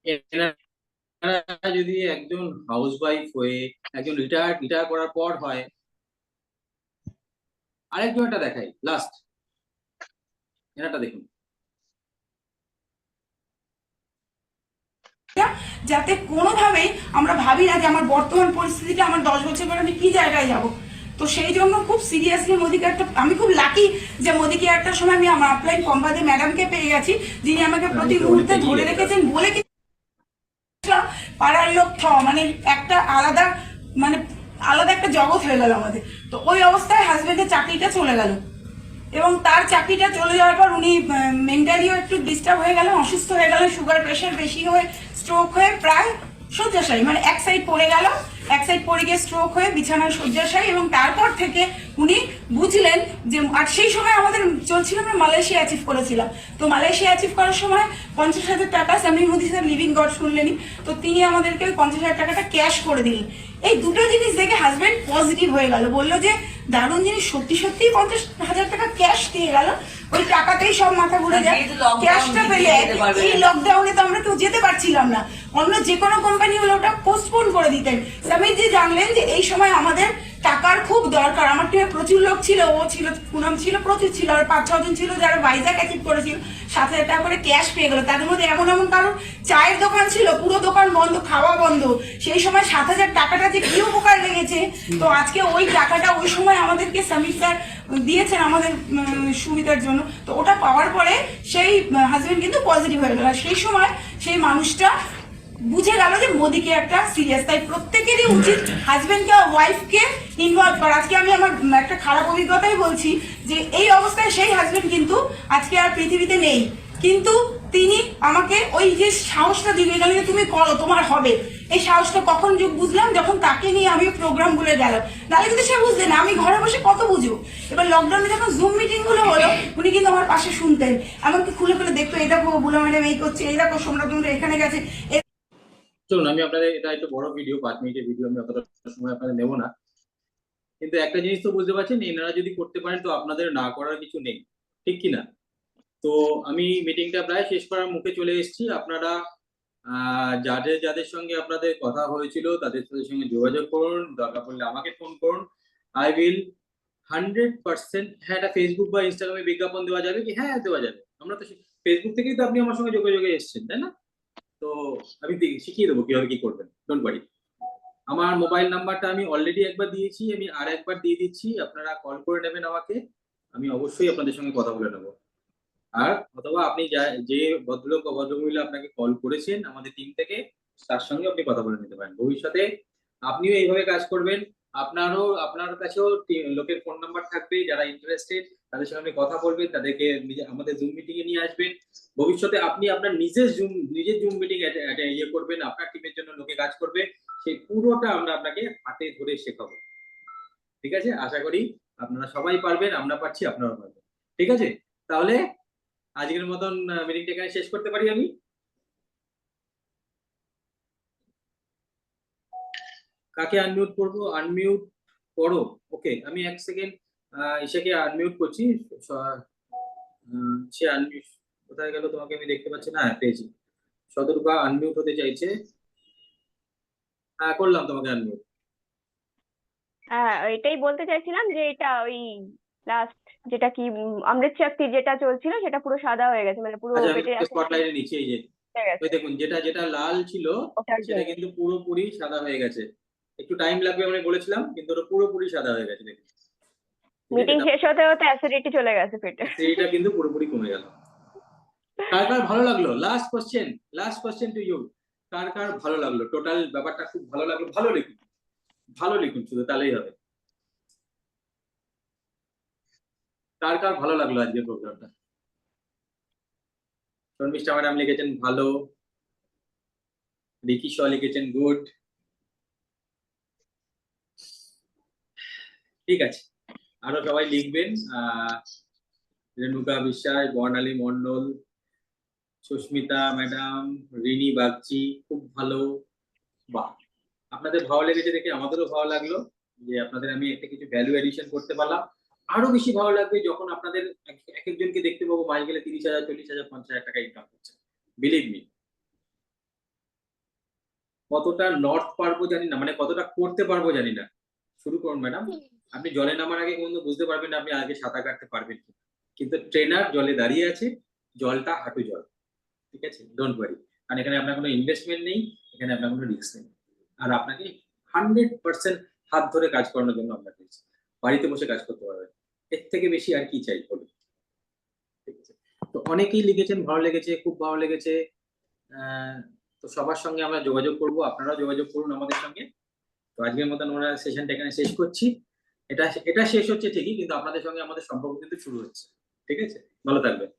এনারা যদি একজন হাউসওয়াইফ হয়ে একজন রিটায়ার করার পর হয়, আরেকজনটা দেখাই লাস্ট, এনাটা দেখুন। যাতে কোনোভাবেই আমরা ভাবি না যে আমার বর্তমান পরিস্থিতিটা আমার 10 বছর পর আমি কি জায়গায় যাব। তো সেই জন্য খুব সিরিয়াসলি মোদি কেয়ারটা, আমি খুব লাকি যে মোদি কেয়ারটার সময় আমি আমার আপলাইন পম্পাদে ম্যাডামকে পেয়ে গেছি, যিনি আমাকে প্রতি মুহূর্তে ধরে রেখেছেন বলে কি পাড়ার লোক মানে একটা আলাদা একটা জগৎ হয়ে গেল আমাদের। তো ওই অবস্থায় হাজবেন্ডের চাকরিটা চলে গেল, এবং তার চাকরিটা চলে যাওয়ার পর উনি মেন্টালিও একটু ডিস্টার্ব হয়ে গেলেন, অসুস্থ হয়ে গেলেন, সুগার প্রেশার বেশি হয়ে স্ট্রোক হয়ে প্রায় শয্যাশায়ী, মানে এক সাইড পড়ে গেল, এক সাইড পড়ে গিয়ে স্ট্রোক হয়ে বিছানায় শয্যাশায়ী। এবং তারপর থেকে উনি বুঝলেন যে, আর সেই সময় আমাদের চলছিল, আমরা মালয়েশিয়া অ্যাচিভ করেছিলাম। তো মালয়েশিয়া অ্যাচিভ করার সময় 50,000 টাকা Samir Modi sir living god শুনলেনই, তো তিনি আমাদেরকে ওই 50,000 টাকাটা ক্যাশ করে দিলেন। এই দুটো জিনিস দেখে হাজবেন্ড পজিটিভ হয়ে গেল, বললো যে দারুণ জিনিস, সত্যি সত্যি 50,000 টাকা ক্যাশ দিয়ে গেল, ওই টাকাতেই সব মাথা ঘুরে যায়। ক্যাশটা পেলে এই লকডাউনে তো আমরা কেউ যেতে পারছিলাম না, অন্য যে কোনো কোম্পানি হলে ওটা পোস্টপোন করে দিতেন। সামির জি জানলেন যে এই সময় আমাদের টাকার খুব দরকার, আমার টিমে প্রচুর লোক ছিল, ও ছিল, পুনম ছিল, প্রচুর ছিল, আর 5-6 জন ছিল যারা ভাইজাগ অ্যাচিভ করেছিল, 7,000 টাকা করে ক্যাশ পেয়ে গেল। তাদের মধ্যে এমন কারোর চায়ের দোকান ছিল, পুরো দোকান বন্ধ, খাওয়া বন্ধ। সেই সময় 7,000 টাকাটা যে কি উপকার লেগেছে, তো আজকে ওই টাকাটা ওই সময় আমাদেরকে সামির স্যার দিয়েছেন আমাদের সুবিধার জন্য। তো ওটা পাওয়ার পরে সেই হাজবেন্ড কিন্তু পজিটিভ হয়ে গেল, আর সেই সময় সেই মানুষটা বুঝে গেল যে মোদিকে একটা সিরিয়াস। তাই প্রত্যেকেরই উচিত হাজবেন্ডকে ওয়াইফকে ইনভলভ করা। আজকে আমি আমার একটা খারাপ অভিজ্ঞতাই বলছি যে এই অবস্থায় সেই হাজবেন্ড কিন্তু আজকে আর পৃথিবীতে নেই, কিন্তু তিনি আমাকে ওই যে সাহসটা দিয়ে গেলেন যে তুমি করো, তোমার হবে। এই সাহসটা কখন বুঝলাম, যখন তাকে নিয়ে আমি প্রোগ্রাম গুলো গেলাম, নাহলে কিন্তু সে বুঝতেন না, আমি ঘরে বসে কত বুঝবো। এবার লকডাউনে যখন জুম মিটিং গুলো হলো, উনি কিন্তু আমার পাশে শুনতেন, এমনকি খুলে খুলে দেখতো, এই দেখো বুলা ম্যাডাম এই করছে, এই দেখো সোমনাথ এখানে গেছে। চলুন, আমি আপনাদের, এটা একটু বড় ভিডিও, 5 মিনিটের ভিডিও, আমি অতটা সময় আপনাদের নেবো না, কিন্তু একটা জিনিস তো বুঝতে পারছেন, এনারা যদি করতে পারেন তো আপনাদের না করার কিছু নেই, ঠিক কি না? তো আমি মিটিংটা প্রায় শেষ করার মুখে চলে এসেছি। আপনারা যাদের সঙ্গে আপনাদের কথা হয়েছিল তাদের সঙ্গে যোগাযোগ করুন, দরকার পড়লে আমাকে ফোন করুন। আই উইল 100%, হ্যাঁ, এটা ফেসবুক বা ইনস্টাগ্রামে বিজ্ঞাপন দেওয়া যাবে কি? হ্যাঁ, দেওয়া যাবে। আমরা তো ফেসবুক থেকেই তো আপনি আমার সঙ্গে যোগাযোগে এসেছেন, তাই না? তো আমি শিখিয়ে দেবো কিভাবে কি করবেন, ডোন্ট ওয়ারি। আমার মোবাইল নাম্বারটা আমি অলরেডি একবার দিয়েছি, আমি আর একবার দিয়ে দিচ্ছি, আপনারা কল করে নেবেন আমাকে, আমি অবশ্যই আপনাদের সঙ্গে কথা বলে নেবো। আর অথবা আপনি যে ভদ্রলোক বা ভদ্রমহিলা আপনাকে কল করেছেন আমাদের টিম থেকে, তার সঙ্গে আপনি কথা বলে নিতে পারেন। ভবিষ্যতে আপনিও এইভাবে কাজ করবেন, আপনার কাছেও লোকের ফোন নাম্বার থাকবে, যারা ইন্টারেস্টেড তাদের সঙ্গে আপনি কথা বলবেন, তাদেরকে আমাদের জুম মিটিং এ নিয়ে আসবেন। ভবিষ্যতে আপনি আপনার নিজের জুম মিটিং ইয়ে করবেন, আপনার টিমের জন্য লোকে কাজ করবে, সেই পুরোটা আমরা আপনাকে হাতে ধরে শেখাবো। ঠিক আছে? আশা করি আপনারা সবাই পারবেন, আমরা পারছি, আপনারাও পারবেন। ঠিক আছে? তাহলে আজকের মতন মিটিংটা এখানে শেষ করতে পারি আমি। কাকে আনমিউট করবো? আনমিউট করো। ওকে, আমি 1 সেকেন্ড ঈশাকে আনমিউট করছি। সে আনমিউট কোথায় গেল? তোমাকে আমি দেখতে পাচ্ছি না। হ্যাঁ, পেয়েছি। শতরূপা আনমিউট হতে চাইছে। হ্যাঁ, করলাম তোমাকে আনমিউট। হ্যাঁ, এটাই বলতে চাইছিলাম যে এটা ওই লাস্ট যেটা কি অমৃত শক্তি যেটা চলছিল সেটা পুরো সাদা হয়ে গেছে, মানে পুরো আচ্ছা, আমি পেটে স্পটলাইটে নিচে এই যে ওই দেখুন, যেটা লাল ছিল ওটার সেটা জন্য। কিন্তু পুরোপুরি সাদা হয়ে গেছে। একটু টাইম লাগবে আমি বলেছিলাম, কিন্তু ওটা পুরোপুরি সাদা হয়ে গেছে। দেখুন, মিটিং শেষ হতে হতে অ্যাসিডিটি চলে গেছে পেটে। সেইটা কিন্তু পুরোপুরি কমে গেল। কার কার ভালো লাগলো? লাস্ট কোশ্চেন টু ইউ, কার কার ভালো লাগলো? টোটাল ব্যাপারটা খুব ভালো লাগলো? ভালো লিখুন শুধু, তাহলেই হবে। কার কার ভালো লাগলো আজকের প্রোগ্রামটা? শর্মিষ্ঠা ম্যাডাম লিখেছেন ভালো, রিকি শ লিখেছেন গুড। ঠিক আছে, আরো সবাই লিখবেন। রেণুকা বিশ্বাস, বর্ণালী মন্ডল, সুস্মিতা ম্যাডাম, রিনি বাগচি, খুব ভালো। বাহ, আপনাদের ভালো লেগেছে দেখে আমাদেরও ভালো লাগলো যে আপনাদের আমি একটা কিছু ভ্যালু এডিশন করতে পারলাম। আরো বেশি ভালো লাগবে যখন আপনাদের এক একজন মাস গেলে 30,000, 40,000, 50,000 টাকা ইনকাম করছে, বিলিভ মি। কতটা নর্থ পারবো জানি না, মানে কতটা করতে পারবো জানি না। শুরু করুন ম্যাডাম। আপনি জলে নামার আগে কিন্তু বুঝতে পারবেন না আপনি আগে সাঁতার কাটতে পারবেন কি, কিন্তু ট্রেনার জলে দাঁড়িয়ে আছে, জলটা হাঁটু জল, ঠিক আছে, ডোন্ট ওয়ারি। কারণ এখানে আপনার কোনো ইনভেস্টমেন্ট নেই, এখানে আপনার কোনো রিস্ক নেই, আর আপনাকে 100% হাত ধরে কাজ করানোর জন্য আপনাকে বাড়িতে বসে কাজ করতে পারবেন। এর থেকে বেশি আর কি চাই বলুন, ঠিক আছে। তো অনেকেই লিখেছেন ভালো লেগেছে, খুব ভালো লেগেছে। তো সবার সঙ্গে আমরা যোগাযোগ করব, আপনারাও যোগাযোগ করুন আমাদের সঙ্গে। তো আজকের মতন আমরা সেশনটা এখানে শেষ করছি। এটা শেষ হচ্ছে ঠিকই, কিন্তু আপনাদের সঙ্গে আমাদের সম্পর্ক কিন্তু শুরু হচ্ছে, ঠিক আছে। ভালো থাকবেন।